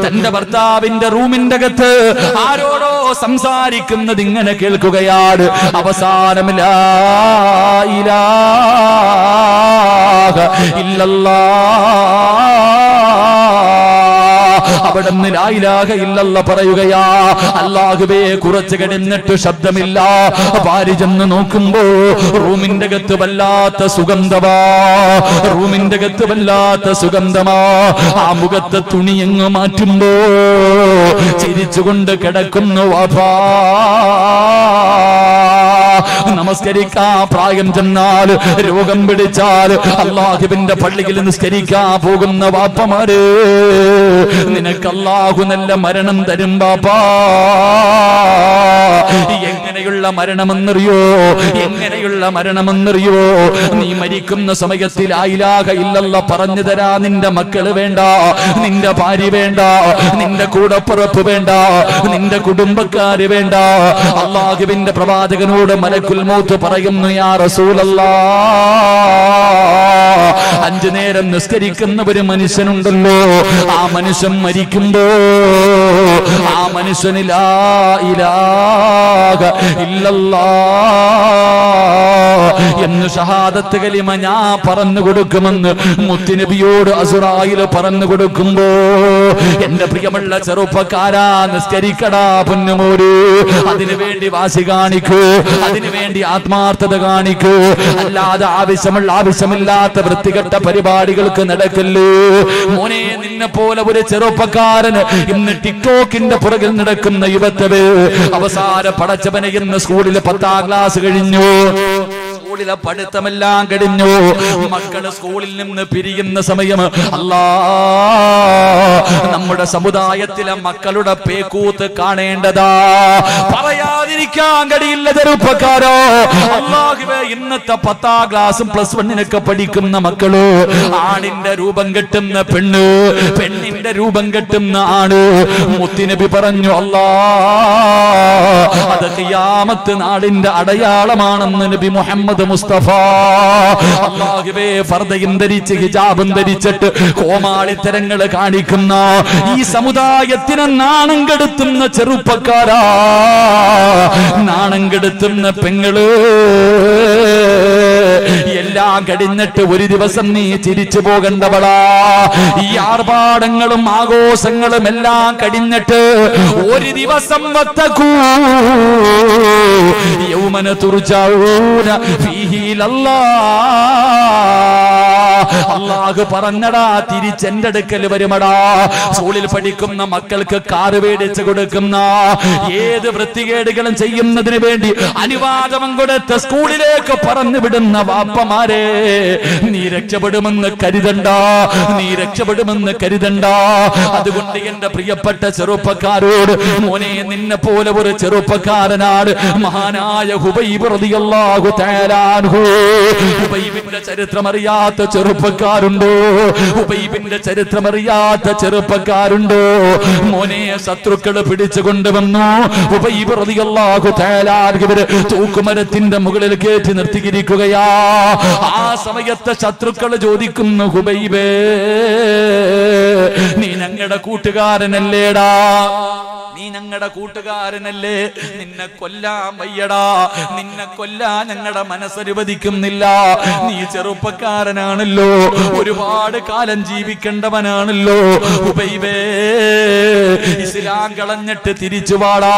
തന്റെ ഭർത്താവിന്റെ റൂമിന്റെ അകത്ത് ആരോടോ സംസാരിക്കുന്നത് ഇങ്ങനെ കേൾക്കുകയാണ്. അവസാനം ലാ ഇലാഹ ഇല്ലല്ലാഹ് അവിടുന്ന് ലാ ഇലാഹ ഇല്ലല്ലാഹ് പറയുകയാ. അല്ലാഹുവേ കുറച്ച് കഴിഞ്ഞിട്ട് ശബ്ദമില്ല. ഭാര്യ ചെന്ന് നോക്കുമ്പോ റൂമിന്റെ അകത്ത് വല്ലാത്ത സുഗന്ധമാ, റൂമിന്റെ അകത്ത് വല്ലാത്ത സുഗന്ധമാ. ആ മുഖത്തെ തുണി എങ്ങ് മാറ്റുമ്പോ ചിരിച്ചുകൊണ്ട് കിടക്കുന്നു വാപ്പാ. നമസ്കരിക്കാൻ പ്രായം ചെന്നാൽ, രോഗം പിടിച്ചാൽ അല്ലാഹുവിന്റെ പള്ളിയിൽ നിസ്കരിക്കാൻ പോകുന്ന വാപ്പമാര്, നിനക്ക് അല്ലാഹു നല്ല മരണം തരും ബാപ്പാ. എങ്ങനെയുള്ള മരണമെന്നറിയോ? എങ്ങനെയുള്ള മരണമെന്നറിയോ? നീ മരിക്കുന്ന സമയത്തിൽ ലാ ഇലാഹ ഇല്ലല്ലാഹ് പറഞ്ഞു തരാ നിന്റെ മക്കള് വേണ്ട, നിന്റെ ഭാര്യ വേണ്ട, നിന്റെ കൂടപ്പിറപ്പ് വേണ്ട, നിന്റെ കുടുംബക്കാര് വേണ്ട. അല്ലാഹുവിന്റെ പ്രവാചകനോട് മലക്കുൽ മൗത്ത് പറയുന്നു, യാ റസൂലല്ലാഹ്, 5 നേരം നിസ്കരിക്കുന്ന ഒരു മനുഷ്യനുണ്ടല്ലോ, ആ മനുഷ്യൻ മരിക്കുമ്പോ ആ മനുഷ്യന് ലാ ഇലാഹ ഇല്ലല്ലാഹ് എന്ന് ഷഹാദത്ത് കലിമ ഞാൻ പറഞ്ഞു കൊടുക്കുമെന്ന് മുത്തുനബിയോട് അസ്റായിൽ പറഞ്ഞു കൊടുക്കുമ്പോ, എന്റെ പ്രിയമുള്ള ചെറുപ്പക്കാരാ, നിസ്കരിക്കടാ പൊന്നുമോര്. അതിനുവേണ്ടി വാശി കാണിക്കൂ, അതിനുവേണ്ടി ആത്മാർത്ഥത കാണിക്കൂ. അല്ലാതെ ആവശ്യമില്ലാത്ത വൃത്തികെട്ട പരിപാടികൾക്ക് നടക്കല്ലേ മോനെ. നിന്നെ പോലെ ഒരു ചെറുപ്പക്കാരന് ഇന്ന് ടിക്ടോക്കിന്റെ പുറകിൽ നടക്കുന്ന യുവത്വേ, അവസാന പടച്ചവനെ ഇന്ന് സ്കൂളിൽ 10ാം ക്ലാസ് കഴിഞ്ഞു, സ്കൂളിലെ പഠിത്തമെല്ലാം കഴിഞ്ഞു, മക്കള് സ്കൂളിൽ നിന്ന് പിരിയുന്ന സമയം. അല്ലാ, നമ്മുടെ സമുദായത്തിലെ മക്കളുടെ പേക്കൂത്ത് കാണേണ്ടതാ, പറയാതിരിക്കാൻ കഴിയില്ല ചെറുപ്പക്കാരോ. അല്ലാഹുവേ, ഇന്നത്തെ 10ാം ക്ലാസും +1 പഠിക്കുന്ന മക്കള്, ആണിന്റെ രൂപം കെട്ടുന്ന പെണ്ണ്, പെണ്ണിന്റെ രൂപം കെട്ടുന്ന ആണ്. മുത്തുനബി പറഞ്ഞു, അല്ലാ, അത് ഖിയാമത്ത് നാളിന്റെ അടയാളമാണെന്ന് നബി മുഹമ്മദ് മുസ്തഫ. അല്ലാഹുവേ, ഫർദയും ധരിച്ച് ഹിജാബും ധരിച്ചിട്ട് കോമാളിത്തരങ്ങൾ കാണിക്കുന്ന ഈ സമുദായത്തിന് നാണം കെടുത്തുന്ന ചെറുപ്പക്കാരാ, നാണം കെടുത്തുന്ന പെങ്ങള്, എല്ലാം കഴിഞ്ഞിട്ട് ഒരു ദിവസം നീ ചിരിച്ചു പോകേണ്ടവളാ. ഈ ആർഭാടങ്ങളും ആഘോഷങ്ങളും എല്ലാം കഴിഞ്ഞിട്ട് ഒരു ദിവസം വത്തക്കൂ യൗമന തുർജഊന ഫീഹി ഇലല്ലാഹ്. അല്ലാഹു പറഞ്ഞടാ, തിരിച്ചെന്റെ അടുക്കൽ വരുമടാ. സ്കൂളിൽ പഠിക്കുന്ന മക്കൾക്ക് കാറ് മേടിച്ചു കൊടുക്കുന്ന, ഏത് വൃത്തികേടുകളും ചെയ്യുന്നതിന് വേണ്ടി അനുവാദം കൊടുത്ത സ്കൂളിലേക്ക് പറഞ്ഞു വിടുന്ന വാപ്പമാരെ, നീ രക്ഷപ്പെടുമെന്ന് കരുതണ്ട, നീ രക്ഷപ്പെടുമെന്ന് കരുതണ്ട. അതുകൊണ്ട് എന്റെ പ്രിയപ്പെട്ട ചെറുപ്പക്കാരോട്, മോനെ, നിന്നെ പോലെ ഒരു ചെറുപ്പക്കാരനാണ് മഹാനായ ഹുബൈബ് റളിയല്ലാഹു തആല അൻഹു. ഹുബൈബിന്റെ ചരിത്രമറിയാത്ത ചെറുപ്പക്കാരുണ്ടോ? ഹുബൈബിന്റെ ചരിത്രമറിയാത്ത ചെറുപ്പക്കാരുണ്ടോ? മോനെ, ശത്രുക്കൾ പിടിച്ചു കൊണ്ടുവന്നു. ഹുബൈബ് റളിയല്ലാഹു തആല അൻഹു തൂക്കുമരത്തിന്റെ മുകളിൽ കയറ്റി നിർത്തിയിരിക്കുകയാ. ആ സമയത്ത് ശത്രുക്കൾ ചോദിക്കുന്നു, ഹുബൈബേ, നീ ഞങ്ങളുടെ കൂട്ടുകാരനല്ലേടാ, നീ ഞങ്ങളുടെ കൂട്ടുകാരനല്ലേ, നിന്നെ കൊല്ലാൻ വയ്യടാ, നിന്നെ കൊല്ലാൻ ഞങ്ങളുടെ മനസ്സനുവദിക്കുന്നില്ല. നീ ചെറുപ്പക്കാരനാണല്ലോ, ഒരുപാട് കാലം ജീവിക്കേണ്ടവനാണല്ലോ. ഹുബൈബേ, ഇസ്ലാം കളഞ്ഞിട്ട് തിരിച്ചു വാടാ,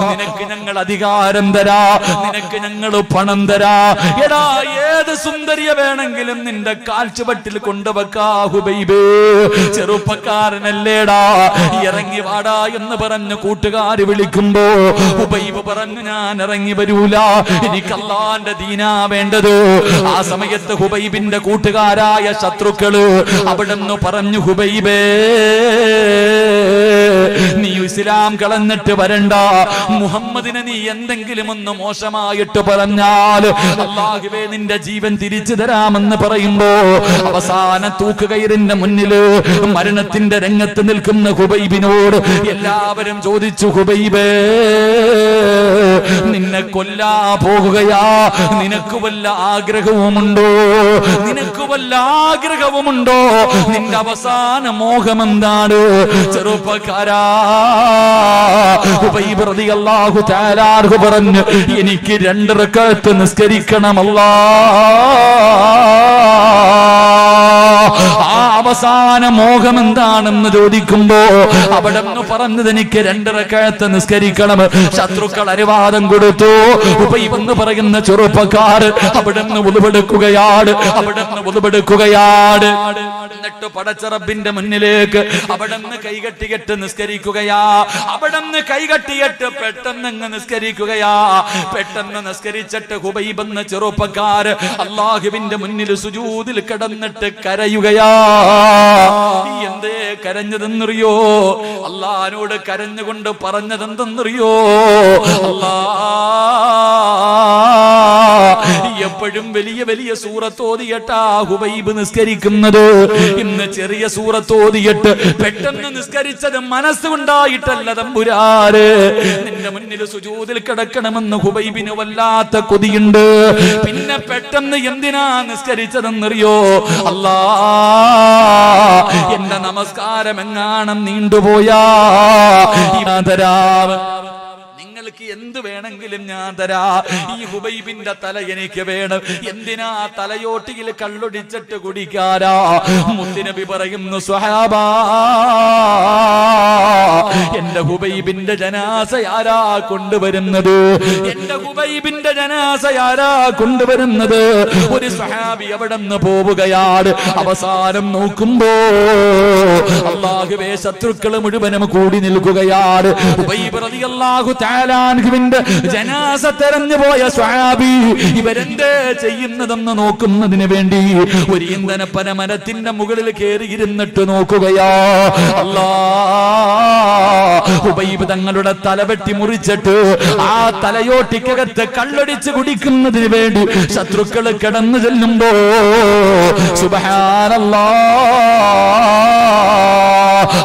നിനക്ക് ഞങ്ങൾ അധികാരം തരാ, നിനക്ക് ഞങ്ങൾ പണം തരാ. എടാ, ഏത് സുന്ദരിയെ വേണമെങ്കിലും നിന്റെ കാൽച്ചുവട്ടിൽ കൊണ്ടുവെക്കാ ഹുബൈബേ. ചെറുപ്പക്കാരനല്ലേടാ, ഇറങ്ങി വാടാ എന്ന് പറഞ്ഞു കൂട്ടുകാര് വിളിക്കുമ്പോ ഹുബൈബ് പറഞ്ഞു, ഞാൻ ഇറങ്ങി വരൂല, എനിക്ക് അല്ലാഹുവിന്റെ ദീനാ വേണ്ടത്. ആ സമയത്ത് ഹുബൈബിന്റെ കൂട്ടുകാരായ ശത്രുക്കള് അവിടുന്ന് പറഞ്ഞു, ഹുബൈബേ, നീ ഇസ്ലാം കളഞ്ഞിട്ട് വരണ്ട, മുഹമ്മദിനെ നീ എന്തെങ്കിലും ഒന്ന് മോശമായിട്ട് പറഞ്ഞാൽ അല്ലാഹുവേ നിന്റെ ജീവൻ തിരിച്ചു തരാമെന്ന് പറയുമ്പോ, അവസാന തൂക്കുകയറിന്റെ മുന്നില് മരണത്തിന്റെ രംഗത്ത് നിൽക്കുന്ന ഹുബൈബിനോട് എല്ലാവരും ചോദിച്ചു, ഹുബൈബേ, നിന്നെ കൊല്ലാ പോകുകയാ, നിനക്ക് വല്ല ആഗ്രഹവുമുണ്ടോ? നിനക്ക് വല്ല ആഗ്രഹവുമുണ്ടോ? നിന്റെ അവസാന മോഹം എന്താണ്? ചെറുപ്പക്കാരാ, ഹുബൈബ് റളിയല്ലാഹു തആല അൻഹു പറഞ്ഞു, എനിക്ക് 2 റക്അത്ത് നിസ്കരിക്കണം അല്ലാഹ്. ആ അവസാന മോഹം എന്താണെന്ന് ചോദിക്കുമ്പോ അവിടെ നിന്ന് പറഞ്ഞത് എനിക്ക് 2 റക്അത്ത് നിസ്കരിക്കണം. ശത്രുക്കൾ അനുവാദം കൊടുത്തു. ഉബൈബ് എന്ന് പറയുന്ന ചെറുപ്പക്കാർ അവിടെ നിന്ന് ഉളുപെടുക്കുകയാണ്. എന്നിട്ട് പടച്ച റബ്ബിന്റെ മുന്നിലേക്ക് അവിടെ നിന്ന് കൈകെട്ടിയിട്ട് നിസ്കരിക്കുകയാ. അവിടെ നിന്ന് കൈകെട്ടിയിട്ട് പെട്ടെന്ന് അങ്ങ് നിസ്കരിക്കുകയാ. പെട്ടെന്ന് നിസ്കരിച്ചിട്ട് ഉബൈബ് എന്ന ചെറുപ്പക്കാർ അല്ലാഹുവിന്റെ മുന്നിൽ സുജൂദിൽ കിടന്നിട്ട് കരയുകയാ. എന്തേ കരഞ്ഞതെന്നറിയോ? അല്ലാഹുവോട് കരഞ്ഞുകൊണ്ട് പറഞ്ഞതെന്തെന്നറിയോ? അല്ലാ, എപ്പോഴും വലിയ വലിയ സൂറത്ത് ഓതിയിട്ടാ ഹുബൈബ് നിസ്കരിക്കുന്നത്. ഇന്ന് ചെറിയ സൂറത്ത് ഓതിയിട്ട് പെട്ടെന്ന് നിസ്കരിച്ചത് മനസ്സുകൊണ്ടായിട്ടല്ല തമ്പുരാന്. നിന്റെ മുന്നിൽ സുജൂദിൽ കിടക്കണമെന്ന് ഹുബൈബിന് വല്ലാത്ത കൊതിയുണ്ട്. പിന്നെ പെട്ടെന്ന് എന്തിനാ നിസ്കരിച്ചതെന്നറിയോ? അല്ലാ, എന്റെ നമസ്കാരം എങ്ങാനും നീണ്ടുപോയാ നിങ്ങൾക്ക് എന്ത് വേണമെങ്കിലും ഞാൻ തരാ. ഈ ഹുബൈബിന്റെ തല എനിക്ക് വേണം. എന്തിനാ തലയോട്ടിയിൽ കള്ളൊടിച്ചിട്ട് കുടിക്കാരാ? മുത്തുനബി പറയുന്നു, സ്വഹാബാ, എന്റെ ഹുബൈബിന്റെ ജനാസ ആരാ കൊണ്ടുവരുന്നത്? എന്റെ ഹുബൈബിന്റെ ജനാസ ആരാ കൊണ്ടുവരുന്നത്? ഒരു സ്വഹാബി അവിടെ നിന്ന് പോവുകയാണ്. അവസാനം നോക്കുമ്പോ അല്ലാഹുവേ, ശത്രുക്കൾ മുഴുവനും കൂടി നിൽക്കുകയാണ്. ഹുബൈബ് റളിയല്ലാഹു തആല അൻഹുവിന്റെ ജനാസ തെരഞ്ഞു പോയ സ്വഹാബി ഇവരെന്ത് ചെയ്യുന്നതെന്ന് നോക്കുന്നതിന് വേണ്ടി ഒരു ഈന്തനപ്പന മരത്തിന്റെ മുകളിൽ കയറിയിരുന്നിട്ട് നോക്കുകയാ. അല്ലാ, ഹുബൈബ് തങ്ങളുടെ തലവെട്ടി മുറിച്ചിട്ട് ആ തലയോട്ടിക്കകത്ത് കള്ളൊടിച്ച് കുടിക്കുന്നതിന് വേണ്ടി ശത്രുക്കൾ കിടന്നു ചെല്ലുമ്പോ സുബ്ഹാനല്ലാഹ്,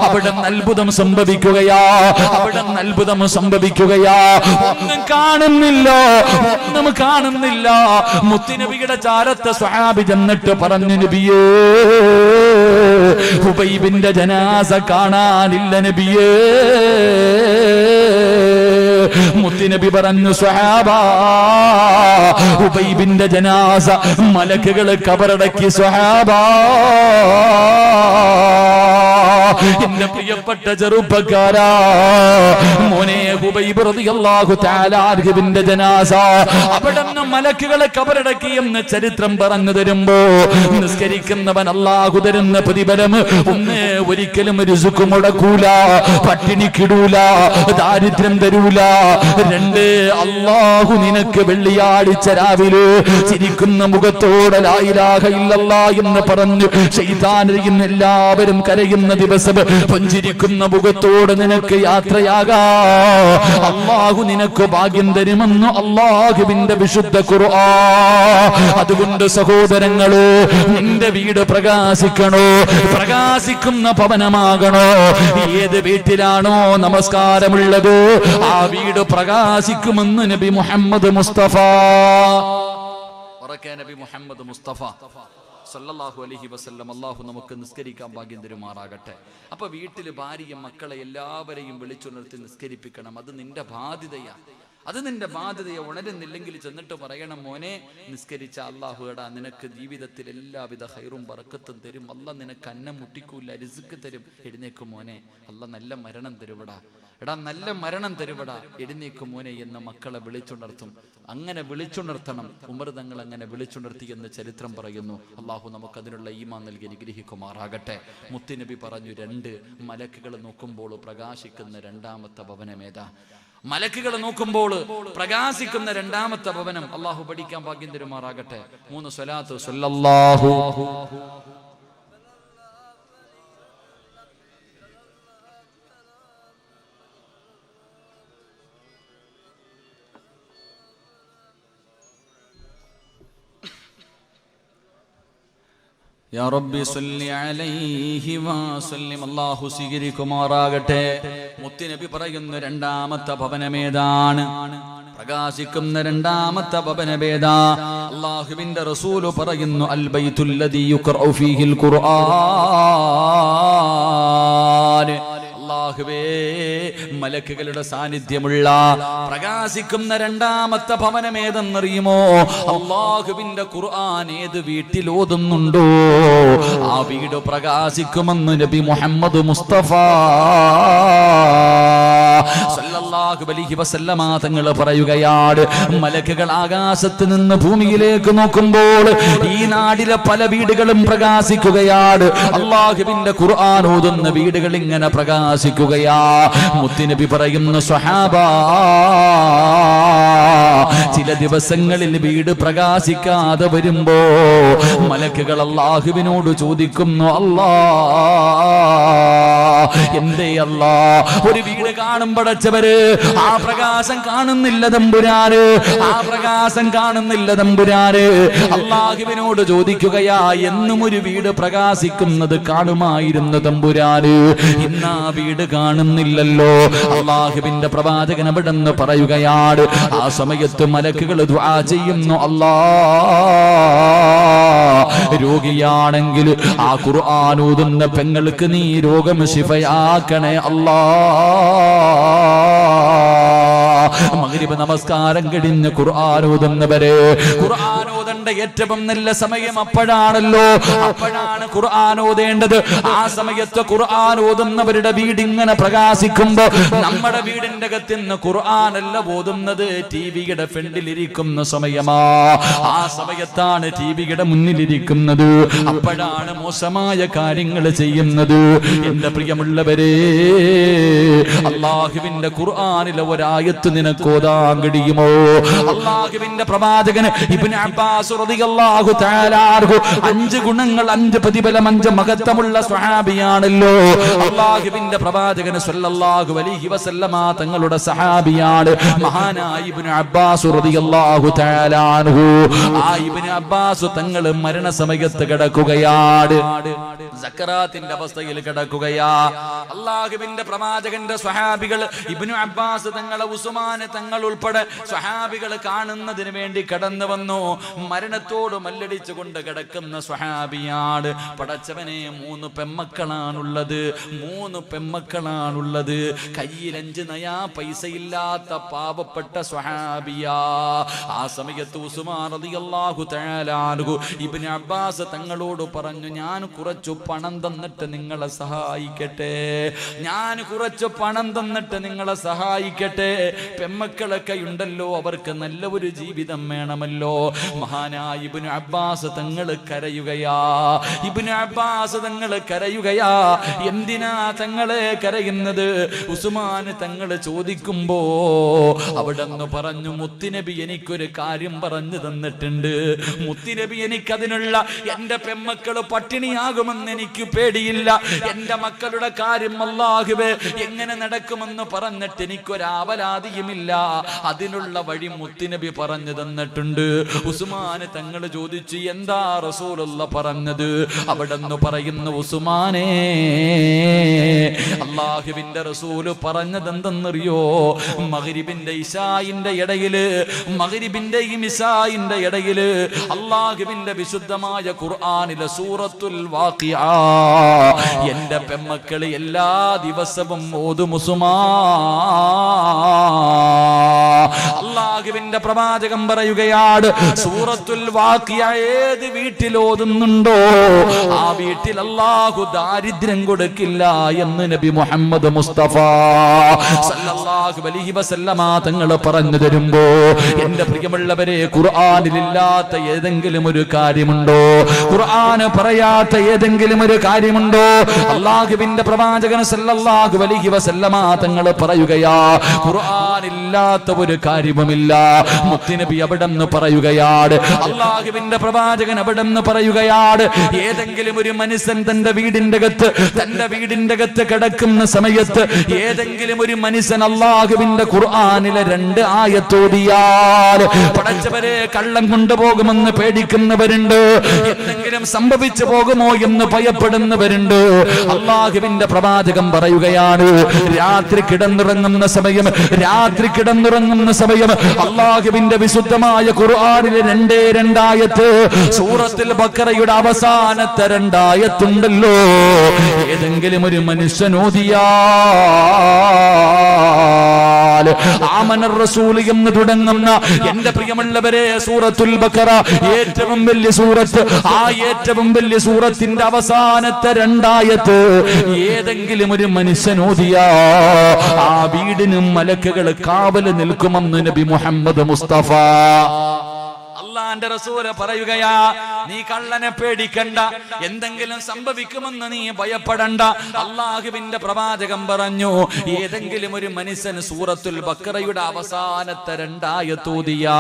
അവിടെ അത്ഭുതം സംഭവിക്കുകയാ. ഒന്നും കാണുന്നില്ല. മുത്തുനബിയുടെ ചാരത്തെ സ്വഹാബി ചെന്നിട്ട് പറഞ്ഞു, നബിയേ, ഹുബൈബിന്റെ ജനാസ കാണാനില്ല നബിയേ. മുത്തുനബി പറഞ്ഞു, സ്വഹാബാ, ഹുബൈബിന്റെ ജനാസ മലക്കുകൾ കബറടക്കി. സ്വഹാബാ, എന്റെ പ്രിയപ്പെട്ട ചെറുപ്പക്കാരാ, മോനെ, ഹുബൈബ് റളിയല്ലാഹു തആല അൻഹുവിന്റെ ജനാസ അവിടുന്ന് മലക്കുകളെ കബറടക്കി എന്ന് ചരിത്രം പറഞ്ഞു തരുമ്പോ നിസ്കരിക്കുന്നവൻ അല്ലാഹു തരുന്ന പ്രതിഫലം ഒന്ന്, ഒരിക്കലും റിസ്ക് മുടക്കൂല, പട്ടിണിക്കിടൂല, ദാരിദ്ര്യം തരൂല. 2, അല്ലാഹു നിനക്ക് വെള്ളിയാഴ്ച രാവിലെ ചിരിക്കുന്ന മുഖത്തോടെ ലാ ഇലാഹ ഇല്ലല്ലാഹ് എന്ന് പറഞ്ഞു ശൈത്താനിൽ എല്ലാവരും കരയുന്ന ദിവസം പുഞ്ചിരിക്കുന്ന മുഖത്തോടെ നിനക്ക് യാത്രയാകാ. അല്ലാഹു നിനക്ക് ഭാഗ്യം തരുമെന്ന് അല്ലാഹുവിന്റെ വിശുദ്ധ ഖുർആൻ. അതുകൊണ്ട് സഹോദരങ്ങളെ, നിന്റെ വീട് പ്രകാശിക്കണോ? പ്രകാശിക്കുന്ന ഭവനമാകണോ? ഏത് വീട്ടിലാണോ നമസ്കാരമുള്ളത് ആ വീട് പ്രകാശിക്കുമെന്ന് നബി മുഹമ്മദ് മുസ്തഫ. നബി മുഹമ്മദ് മുസ്തഫ സല്ലല്ലാഹു അലൈഹി വസല്ലം. അല്ലാഹു നമുക്ക് നിസ്കരിക്കാൻ ഭാഗ്യം തരുമാറാകട്ടെ. അപ്പൊ വീട്ടില് ഭാര്യയും മക്കളെ എല്ലാവരെയും വിളിച്ചുണർത്തി നിസ്കരിപ്പിക്കണം. അത് നിന്റെ ബാധ്യതയെ ഉണരുന്നില്ലെങ്കിൽ ചെന്നിട്ട് പറയണം, മോനെ, നിസ്കരിച്ച അല്ലാഹു എടാ നിനക്ക് ജീവിതത്തിൽ എല്ലാവിധ ഹൈറും ബറക്കത്തും തരും. അല്ലാഹ് നിനക്ക് അന്നം മുട്ടിക്കൂല, റിസ്ക് തരും. എഴുന്നേക്കും മോനെ, അല്ലാഹ് നല്ല മരണം തരുവടാ. എടാ നല്ല മരണം തരുവടാ, എഴുന്നേക്കും മോനെ എന്ന് മക്കളെ വിളിച്ചുണർത്തും. അങ്ങനെ വിളിച്ചുണർത്തണം. ഉമർ തങ്ങൾ അങ്ങനെ വിളിച്ചുണർത്തി എന്ന് ചരിത്രം പറയുന്നു. അല്ലാഹു നമുക്ക് അതിനുള്ള ഈമാൻ നൽകി അനുഗ്രഹിക്കുമാറാകട്ടെ. മുത്തുനബി പറഞ്ഞു, 2 മലക്കുകൾ നോക്കുമ്പോൾ പ്രകാശിക്കുന്ന 2ാമത്തെ ഭവനമേതാ? മലക്കുകൾ നോക്കുമ്പോൾ പ്രകാശിക്കുന്ന 2ാമത്തെ ഭവനം. അല്ലാഹു പഠിക്കാൻ ഭാഗ്യം തരുമാറാകട്ടെ. 3 സ്വലാത്ത് സ്വല്ലല്ലാഹു യാ റബ്ബി സല്ലി അലൈഹി വസല്ലം. അല്ലാഹു സ്വീകരിക്കുമാറാകട്ടെ. മുത്തുനബി പറയുന്ന 2ാമത്തെ ഭവനമേതാണ്? പ്രകാശിക്കുന്ന 2ാമത്തെ ഭവനമേതാ? അല്ലാഹുവിന്റെ റസൂല് പറയുന്നു, അൽ ബൈത്തുൽ ലദീ യുഖറഉ ഫീഹിൽ ഖുർആൻ. അല്ലാഹുവേ, മലക്കുകളുടെ സാന്നിധ്യമുള്ള പ്രകാശിക്കുന്ന രണ്ടാമത്തെ ഭവനം ഏതെന്നറിയുമോ? അല്ലാഹുവിന്റെ ഖുർആൻ ഏത് വീട്ടിൽ ഓതുന്നുണ്ടോ ആ വീട് പ്രകാശിക്കുമെന്ന് നബി മുഹമ്മദ് മുസ്തഫ സല്ലല്ലാഹു അലൈഹി വസല്ലമ തങ്ങൾ പറയുകയാണ്, മലക്കുകൾ ആകാശത്ത് നിന്ന് ഭൂമിയിലേക്ക് നോക്കുമ്പോൾ ഈ നാടിലെ പല വീടുകളും പ്രകാശിക്കുകയാണ്. അല്ലാഹുവിന്റെ ഖുർആൻ ഓതുന്ന വീടുകൾ ഇങ്ങനെ പ്രകാശിക്കുകയാ. മുത്തുനബി പറയുന്നു, സ്വഹാബാ, ചില ദിവസങ്ങളിൽ വീട് പ്രകാശിക്കാതെ വരുമ്പോ മലക്കുകൾ അല്ലാഹുവിനോട് ചോദിക്കുന്നു, അല്ലാ, എന്തേ അല്ലാ ഒരു വീട് കാണുമ്പടച്ചവര് ആ പ്രകാശം കാണുന്നില്ല തമ്പുരാന്, ആ പ്രകാശം കാണുന്നില്ല തമ്പുരാന്. അല്ലാഹുവിനോട് ചോദിക്കുകയാ, എന്നും ഒരു വീട് പ്രകാശിക്കുന്നത് കാണുമായിരുന്നു തമ്പുരാന്, ഇന്ന് ആ വീട് കാണുന്നില്ലല്ലോ. അല്ലാഹുവിന്റെ പ്രവാചകൻ അവിടെ നിന്ന് പറയുകയാണ്, ആ സമയത്ത് മലക്കുകൾ ദുആ ചെയ്യുന്നു, അല്ലാ, രോഗിയാണെങ്കിൽ ആ ഖുർആൻ ഓതുന്ന പെങ്ങൾക്ക് നീ രോഗം ശിഫയാക്കണേ അല്ലാ. മഗ്രിബ് നമസ്കാരം കഴിഞ്ഞ് ഖുർആൻ ഓതുന്നവരെ, ഖുർആൻ ഓതേണ്ട ഏറ്റവും നല്ല സമയം അപ്പോഴാണല്ലോ, അപ്പോഴാണ് ഖുർആൻ ഓതേണ്ടത്. ആ സമയത്ത് ഖുർആൻ ഓതുന്നവരുടെ വീട് ഇങ്ങനെ പ്രകാശിക്കുമ്പോ നമ്മുടെ വീടിന്റെ അകത്ത് നിന്ന് ഖുർആനല്ല ഓതുന്നത്, ടിവിയുടെ ഫ്രണ്ടിലിരിക്കുന്ന സമയമാ. ആ സമയത്താണ് ടിവിയുടെ മുന്നിലിരിക്കുന്നത്, അപ്പോഴാണ് മോശമായ കാര്യങ്ങൾ ചെയ്യുന്നത്. എന്റെ പ്രിയമുള്ളവരെ, അല്ലാഹുവിന്റെ ഖുർആനിലെ ഒരായത്ത് നിനക്ക് ഓതാൻ കഴിയുമോ? അല്ലാഹുവിന്റെ പ്രവാചകന് ഇബ്നു അബ്ബാസ് റളിയല്ലാഹു തആല അൻഹു 5 ഗുണങ്ങൾ, 5 പ്രതിഫലം, 5 മഹത്വമുള്ള സ്വഹാബിയാണല്ലോ. അല്ലാഹുവിന്റെ പ്രവാചകന് സ്വല്ലല്ലാഹു അലൈഹി വസല്ലമ തങ്ങളുടെ സഹാബിയാണ് മഹാനായ ഇബ്നു അബ്ബാസ് റളിയല്ലാഹു തആല അൻഹു. ആ ഇബ്നു അബ്ബാസ് തങ്ങൾ മരണസമയത്ത് കിടക്കുകയാണ്, സക്കറാത്തിന്റെ അവസ്ഥയിൽ കിടക്കുകയാ. അല്ലാഹുവിന്റെ പ്രവാചകന്റെ സ്വഹാബികൾ ഇബ്നു അബ്ബാസ് തങ്ങളെ, ഉസ്മാൻ തങ്ങൾ ഉൾപ്പെടെ സ്വഹാബികൾ കാണുന്നതിന് വേണ്ടി കടന്നു വന്നു. മരണത്തോട് മല്ലടിച്ചുകൊണ്ട് കിടക്കുന്ന സ്വഹാബിയാണ്. പടച്ചവനെ, 3 പെമ്മക്കളാണുള്ളത്, 3 പെമ്മക്കളാണുള്ളത്. കയ്യിൽ 5 നയാ പൈസ ഇല്ലാത്ത പാവപ്പെട്ട സ്വഹാബിയാ. ആ സമയത്ത് ഉസ്മാൻ റളിയല്ലാഹു തആല അൻഹു ഇബ്നു അബ്ബാസ് തങ്ങളോട് പറഞ്ഞു, ഞാൻ കുറച്ചു പണം തന്നിട്ട് നിങ്ങളെ സഹായിക്കട്ടെ, ഞാൻ കുറച്ച് പണം തന്നിട്ട് നിങ്ങളെ സഹായിക്കട്ടെ. പെമ്മക്കളൊക്കെ ഉണ്ടല്ലോ, അവർക്ക് നല്ല ഒരു ജീവിതം വേണമല്ലോ. മഹാനായ ഇബ്നു അബ്ബാസ് തങ്ങൾ കരയുകയാ, ഇബ്നു അബ്ബാസ് തങ്ങൾ കരയുകയാ. എന്തിനാ തങ്ങളെ കരയുന്നത്? ഉസ്മാൻ തങ്ങൾ ചോദിക്കുമ്പോ അവിടെ നിന്ന് പറഞ്ഞു, മുത്തുനബി എനിക്കൊരു കാര്യം പറഞ്ഞു തന്നിട്ടുണ്ട്, മുത്തുനബി എനിക്കതിനുള്ള, എന്റെ പെമ്മക്കള് പട്ടിണിയാകുമെന്ന് എനിക്ക് പേടിയില്ല, എന്റെ മക്കളുടെ കാര്യം അല്ലാഹുവേ എങ്ങനെ നടക്കുമെന്ന് പറഞ്ഞിട്ട് എനിക്കൊരാവലാതിയുമില്ല, അതിനുള്ള വഴി മുത്തുനബി പറഞ്ഞു തന്നിട്ടുണ്ട്. ഉസ്മാൻ തങ്ങൾ ചോദിച്ചു, എന്താ റസൂലുള്ള പറഞ്ഞത്? അവിടെ നിന്ന് പറയുന്നു, ഉസ്മാനേ, അല്ലാഹുവിന്റെ റസൂല് പറഞ്ഞതെന്തെന്നറിയോ? മഗ്രിബിന്റെ ഇശായിന്റെ ഇടയില്, മഗ്രിബിന്റെയും ഇശായിന്റെ ഇടയില് അല്ലാഹുവിന്റെ വിശുദ്ധമായ ഖുർആനിലെ സൂറത്തുൽ വാഖിഅ എന്റെ പെമ്മക്കൾ എല്ലാ ദിവസവും ഓതും ഉസ്മാൻ. അല്ലാഹുവിന്റെ പ്രവാചകൻ പറയുകയാണ്, സൂറത്തുൽ വാഖിഅ ഏത് വീട്ടിൽ ഓതുന്നുണ്ടോ ആ വീട്ടിൽ അല്ലാഹു ദാരിദ്ര്യം കൊടുക്കില്ല എന്ന് നബി മുഹമ്മദ് മുസ്തഫ സല്ലല്ലാഹു അലൈഹി വസല്ലമ തങ്ങൾ പറഞ്ഞു തരുമ്പോ, എന്റെ പ്രിയമുള്ളവരെ, ഖുർആനിലില്ലാത്ത ഏതെങ്കിലും ഒരു കാര്യമുണ്ടോ? ഖുർആൻ പറയാത്ത ഏതെങ്കിലും ഒരു കാര്യമുണ്ടോ? അല്ലാഹുവിന്റെ പ്രവാചകൻ സല്ലല്ലാഹു അലൈഹി വസല്ലമ തങ്ങൾ പറയുകയാ, ഖുർആനില്ലാത്ത ഒരു കാര്യവുമില്ല. മുത്തുനബി അവിടെ നിന്ന് പറയുകയാണ്, അല്ലാഹുവിന്റെ പ്രവാചകൻ അവിടെ നിന്ന് പറയുകയാണ്, ഏതെങ്കിലും ഒരു മനുഷ്യൻ തന്റെ വീടിന്റെ അകത്ത് കിടക്കുന്ന സമയത്ത് ഏതെങ്കിലും ഒരു മനുഷ്യൻ അല്ലാഹുവിന്റെ ഖുർആനിലെ 2 ആയത്ത് ഓതിയാൽ, പടച്ചവരെ, കള്ളം കൊണ്ടുപോകുമെന്ന് പേടിക്കുന്നവരുണ്ട്, എന്തെങ്കിലും സംഭവിച്ചു പോകുമോ എന്ന് ഭയപ്പെടുന്നവരുണ്ട്. അല്ലാഹുവിന്റെ പ്രവാചകൻ പറയുകയാണ്, രാത്രി കിടന്നുറങ്ങുന്ന ഇറങ്ങുന്ന സമയം അല്ലാഹുവിന്റെ വിശുദ്ധമായ ഖുർആനിലെ 2 ആയത്ത്, സൂറത്തുൽ ബഖറയുടെ അവസാനത്തെ 2 ആയത്തുണ്ടല്ലോ, ഏതെങ്കിലും ഒരു മനുഷ്യൻ ഓതിയാൽ ആമനർ റസൂൽ എന്ന് തുടങ്ങുന്ന എന്റെ പ്രിയമുള്ളവരെ സൂറത്തുൽ ബഖറ ഏറ്റവും വലിയ സൂറത്ത്, ആ ഏറ്റവും വലിയ സൂറത്തിന്റെ അവസാനത്തെ 2 ആയത്ത് ഏതെങ്കിലും ഒരു മനുഷ്യൻ ഓതിയാ ആ വീടിനും മലക്കുകൾ കാവല് നിൽക്കുമെന്ന് നബി മുഹമ്മദ് മുസ്തഫ. അല്ലാഹുവിന്റെ റസൂല് പറയുകയാ, നീ കള്ളനെ പേടിക്കണ്ട, എന്തെങ്കിലും സംഭവിക്കുമെന്ന് നീ ഭയപ്പെടണ്ട. അല്ലാഹുവിന്റെ പ്രവാചകൻ പറഞ്ഞു, ഏതെങ്കിലും ഒരു മനുഷ്യൻ സൂറത്തുൽ ബഖറയുടെ അവസാനത്തെ 2 ആയത്ത് ഓതിയാ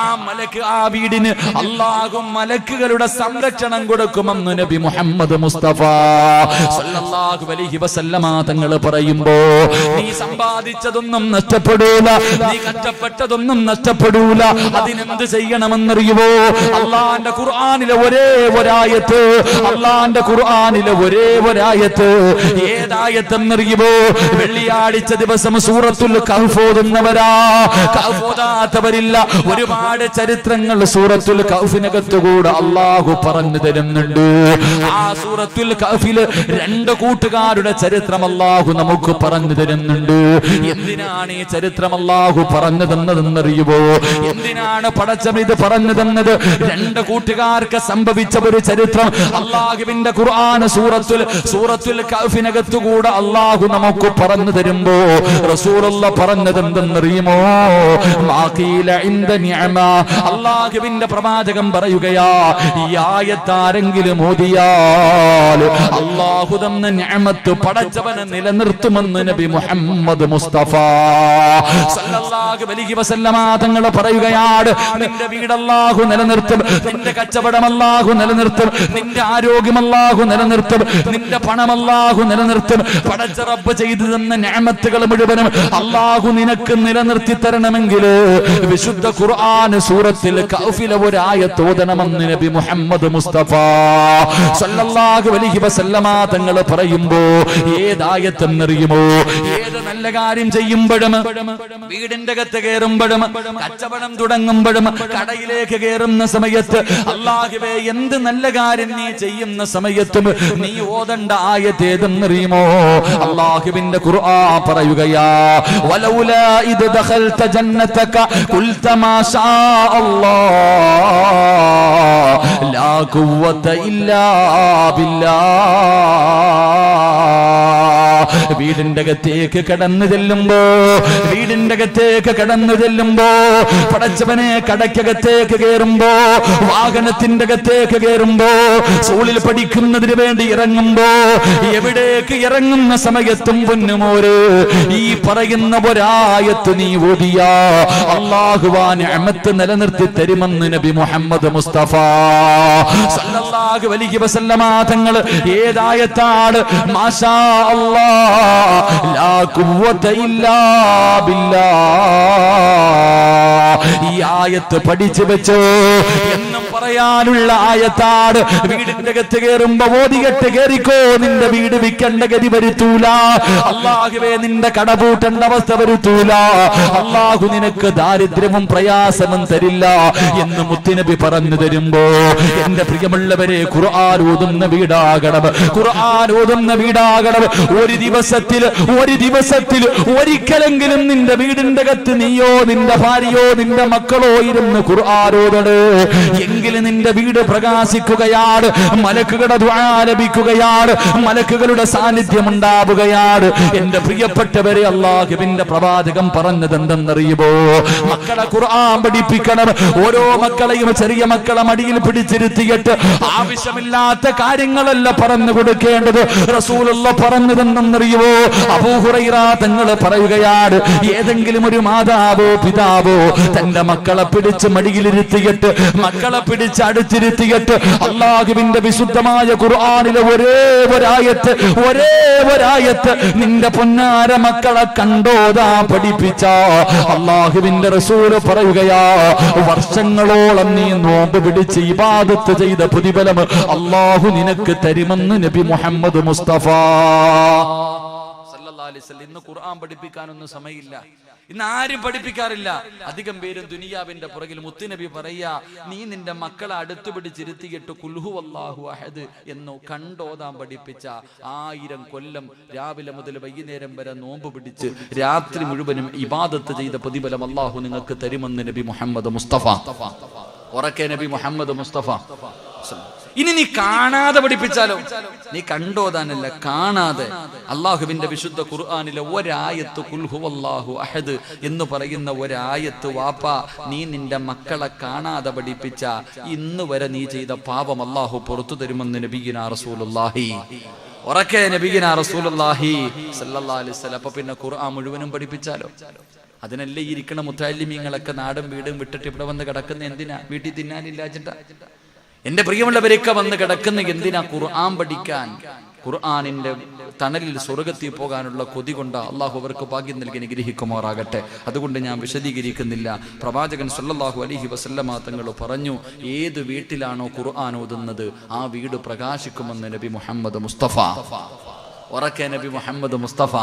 ആ മലക്ക് ആ വീടിന് അല്ലാഹു മലക്കുകളുടെ സംരക്ഷണം കൊടുക്കുമെന്ന് നബി മുഹമ്മദ് മുസ്തഫ സല്ലല്ലാഹു അലൈഹി വസല്ലമ തങ്ങൾ പറയുമ്പോ, നീ സമ്പാദിച്ചതൊന്നും നഷ്ടപ്പെടൂല, നീ കഷ്ടപ്പെട്ടതൊന്നും നഷ്ടപ്പെടൂല. അതിനെന്ത് ചെയ്യണമെന്നറിയുമോ? അല്ലാഹുവിന്റെ ഖുർആനിലെ ഒരേ ഒരായത്ത്, അല്ലാഹുവിന്റെ ഖുർആനിലെ ഒരേ ഒരായത്ത്, ഏതായത്തെന്നറിയുമോ? വെള്ളിയാഴ്ച ദിവസം സൂറത്തുൽ കഹ്ഫ് ഓതുന്നവരാ, കഹ്ഫ് ഓതാത്തവരില്ല. ഒരുപാട് ചരിത്രങ്ങൾ സൂറത്തുൽ കഹ്ഫിനകത്ത് കൂടെ അല്ലാഹു പറഞ്ഞു തരുന്നുണ്ട്. ആ സൂറത്തുൽ കഹ്ഫിൽ 2 കൂട്ടുകാരുടെ ചരിത്രം അല്ലാഹു നമുക്ക് പറഞ്ഞു തരുന്നുണ്ട്. എന്തിനാണ് ഈ ചരിത്രം അല്ലാഹു പറഞ്ഞു തന്നതെന്നറിയുമോ? എന്തിനാണ് പടച്ചവൻ ഇത് പറഞ്ഞു തന്നത്? 2 കൂട്ടുകാർക്ക് സംഭവിച്ച ഒരു ചരിത്രം അല്ലാഹുവിന്റെ ഖുർആൻ സൂറത്തുൽ കഹ്ഫിനകത്ത് കൂടെ അല്ലാഹു നമുക്ക് പറഞ്ഞു തരുമ്പോ റസൂലുള്ളാഹി പറഞ്ഞത് എന്തെന്നറിയുമോ? മാഖീല ഇൻദ നിഅമ. അല്ലാഹുവിന്റെ പ്രവാചകൻ പറയുകയാ, ഈ ആയത്ത് ആരെങ്കിലും ഓതിയാൽ അല്ലാഹു തന്ന നിഅമത്ത് പടച്ചവനെ നിലനിർത്തുമെന്ന് നബി മുഹമ്മദ് മുസ്തഫ സല്ലല്ലാഹു അലൈഹി വസല്ലമ തങ്ങൾ പറയുകയാണ്, നിന്റെ വീട് അല്ലാഹു നിലനിർത്തും, നിന്റെ കച്ചവടം അല്ലാഹു നിലനിർത്തും, നിന്റെ ആരോഗ്യം അല്ലാഹു നിലനിർത്തും, നിന്റെ പണം അല്ലാഹു നിലനിർത്തും. പടച്ച റബ്ബ് ചെയ്തു തന്ന നിഅമത്തുകൾ മുഴുവനും അല്ലാഹു നിനക്ക് നിലനിർത്തി തരണമെങ്കിൽ വിശുദ്ധ ഖുർആൻ സൂറത്തുൽ കഹ്ഫിലെ ഒരു ആയത്ത് ഓതണമെന്ന് നബി മുഹമ്മദ് മുസ്തഫ സല്ലല്ലാഹു അലൈഹി വസല്ലമ തങ്ങൾ പറയുമ്പോ, ഏതായത്തെന്നറിയുമോ? ഏത് നല്ല കാര്യം ചെയ്യുമ്പോഴും, വീടിന്റെ അകത്ത് കയറുമ്പോഴും, കച്ചവടം തുടങ്ങുമ്പോഴും, കടയിലേക്ക് കയറുന്ന സമയത്ത്, അല്ലാഹുവേ എന്ത് നല്ല കാര്യം നീ ചെയ്യുന്ന സമയത്തും നീ ഓതണ്ട ആയത്ത് ഏതെന്നറിയുമോ? അല്ലാഹുവിന്റെ ഖുർആൻ പറയുകയാ, വലൗലാ ഇദ് ദഖൽത ജന്നതക ഖുൽത മാ ശാ അല്ലാഹ് ലാ ഖുവത ഇല്ലാ ബില്ലാഹ്. വീടിന്റെ അകത്തേക്ക് കടന്നു ചെല്ലുമ്പോ, പടച്ചവനെ കടക്കകത്തേക്ക് കയറുമ്പോ, വാഹനത്തിന്റെ അകത്തേക്ക് കയറുമ്പോ, സ്കൂളിൽ പഠിക്കുന്നതിന് വേണ്ടി ഇറങ്ങുമ്പോ, എവിടേക്ക് ഇറങ്ങുന്ന സമയത്തും പൊന്നുമോര് ഈ പറയുന്ന ഒരായത്ത് നീ ഓതിയാ അല്ലാഹു ആ നിഅമത്ത് നിലനിർത്തി തരുമെന്ന് നബി മുഹമ്മദ് മുസ്തഫ സല്ലല്ലാഹു അലൈഹി വസല്ലമ തങ്ങൾ ഏതായത്താണ്? മാഷാ അല്ലാഹ് ലാ ഖുവത ഇല്ലാ ബില്ലാഹ്. ഈ ആയത്ത് പഠിച്ചു വെച്ചോ എന്നും പറയാനുള്ള ആയത്താണ്. വീടിന്റെ അകത്ത് കയറുമ്പോ ഓതികെട്ട് കയറിക്കോ, നിന്റെ വീട് വിൽക്കേണ്ട ഗതി വരുത്തൂല. അല്ലാഹുവേ നിന്റെ കട പൂട്ടേണ്ട അവസ്ഥ വരുത്തൂല. അല്ലാഹു നിനക്ക് ദാരിദ്ര്യവും പ്രയാസവും തരില്ല എന്ന് മുത്തുനബി പറഞ്ഞു തരുമ്പോ, എന്റെ പ്രിയമുള്ളവരെ, ഖുർആൻ ഓതുന്ന വീടാകണം, ഖുർആൻ ഓതുന്ന വീടാകണം. ഒരു ദിവസത്തിൽ ഒരിക്കലെങ്കിലും നിന്റെ വീടിന്റെ അകത്ത് നീയോ നിന്റെ ഭാര്യയോ നിന്റെ മക്കളോ ഇരുന്ന് ഖുർആൻ ഓതണേ. എങ്കിലും നിന്റെ വീട് പ്രകാശിക്കുകയാണ്, മലക്കുകളുടെ ദുആ ലഭിക്കുകയാണ്, മലക്കുകളുടെ സാന്നിധ്യം ഉണ്ടാവുകയാണ്. എന്റെ പ്രിയപ്പെട്ടവരെ, അല്ലാഹുവിന്റെ പ്രവാചകൻ പറഞ്ഞത് എന്തെന്നറിയുമോ? മക്കളെ ഖുർആൻ പഠിപ്പിക്കണം. ഓരോ മക്കളെയും ചെറിയ മക്കളെ മടിയിൽ പിടിച്ചിരുത്തിയിട്ട് ആവശ്യമില്ലാത്ത കാര്യങ്ങളല്ല പറഞ്ഞു കൊടുക്കേണ്ടത്. റസൂലുള്ളാഹി പറഞ്ഞതെന്തെന്നറിയുമോ? അബൂ ഹുറൈറ തങ്ങൾ പറയുകയാണ്, ഏതെങ്കിലും ഒരു മാതാവോ പിതാവോ തന്റെ മക്കളെ പിടിച്ച് മടിയിലിരുത്തിയിട്ട്, മക്കളെ പിടിച്ച് അടുത്തിരുത്തിയിട്ട് അല്ലാഹുവിന്റെ വിശുദ്ധമായ ഖുർആനിലെ ഒരേ ഒരായത്ത് നിന്റെ പൊന്നാര മക്കളെ കണ്ടോതാ പഠിപ്പിച്ച അല്ലാഹുവിന്റെ റസൂൽ പറയുകയാ, വർഷങ്ങളോളം നീ നോമ്പ് പിടിച്ച് ഇബാദത്ത് ചെയ്ത പ്രതിഫലം അല്ലാഹു നിനക്ക് തരുമെന്ന് നബി മുഹമ്മദ് മുസ്തഫ സല്ലല്ലാഹു അലൈഹി വസല്ലം. ഇന്ന് ഖുർആൻ പഠിപ്പിക്കാനൊന്നും സമയമില്ല. ഇന്ന് ആരും പഠിപ്പിക്കാറില്ല. അധികം പേരും ദുനിയാവിന്റെ പുറകിൽ. മുത്തുനബി പറയാ, നീ നിന്റെ മക്കളെ അടുത്തു പിടിച്ചിരുത്തിയിട്ട് കുൽഹു അല്ലാഹു അഹദ് എന്നോ കണ്ടോതാൻ പഠിപ്പിച്ച 1000 കൊല്ലം രാവിലെ മുതൽ വൈകുന്നേരം വരെ നോമ്പ് പിടിച്ച് രാത്രി മുഴുവനും ഇബാദത്ത് ചെയ്ത പ്രതിഫലം അല്ലാഹു നിങ്ങൾക്ക് തരുമെന്ന് നബി മുഹമ്മദ് മുസ്തഫ. ഉറക്കെ നബി മുഹമ്മദ് മുസ്തഫ. ഇനി നീ കാണാതെ പഠിപ്പിച്ചാലോ? നീ കണ്ടോതാനല്ല, കാണാതെ. അള്ളാഹുവിന്റെ വിശുദ്ധ ഖുർആനിലെ ഒരായത്ത് ഖുൽ ഹുവല്ലാഹു അഹദ് എന്ന് പറയുന്ന ഒരായത്ത് വാപ്പ നീ നിന്റെ മക്കളെ കാണാതെ പഠിപ്പിച്ച ഇന്ന് വരെ നീ ചെയ്ത പാപം അള്ളാഹു പുറത്തു തരുമെന്ന് നബിയിനാ റസൂലുള്ളാഹി. ഉറക്കെ നബിയിനാ റസൂലുള്ളാഹി സല്ലല്ലാഹു അലൈഹി വസല്ലം. അപ്പൊ പിന്നെ ഖുർആൻ മുഴുവനും പഠിപ്പിച്ചാലോ? അതിനല്ലേ ഇരിക്കണ മുത്തഅല്ലിമീങ്ങളൊക്കെ നാടും വീടും വിട്ടിട്ട് ഇവിടെ വന്ന് കിടക്കുന്ന എന്തിനാ? വീട്ടിൽ തിന്നാനില്ലാച്ചിട്ടാ. എന്റെ പ്രിയമുള്ളവരൊക്കെ വന്ന് കിടക്കുന്ന എന്തിനാ? ഖുർആൻ പഠിക്കാൻ. ഖുർആനിന്റെ തണലിൽ സ്വർഗത്തിൽ പോകാനുള്ള കൊതി കൊണ്ട് അള്ളാഹു അവർക്ക് ഭാഗ്യം നൽകി അനുഗ്രഹിക്കുമാറാകട്ടെ. അതുകൊണ്ട് ഞാൻ വിശദീകരിക്കുന്നില്ല. പ്രവാചകൻ സല്ലല്ലാഹു അലൈഹി വസല്ലമ തങ്ങൾ പറഞ്ഞു, ഏത് വീട്ടിലാണോ ഖുർആൻ ഓതുന്നത് ആ വീട് പ്രകാശിക്കുമെന്ന് നബി മുഹമ്മദ് മുസ്തഫ. ഉറക്കെ നബി മുഹമ്മദ് മുസ്തഫ.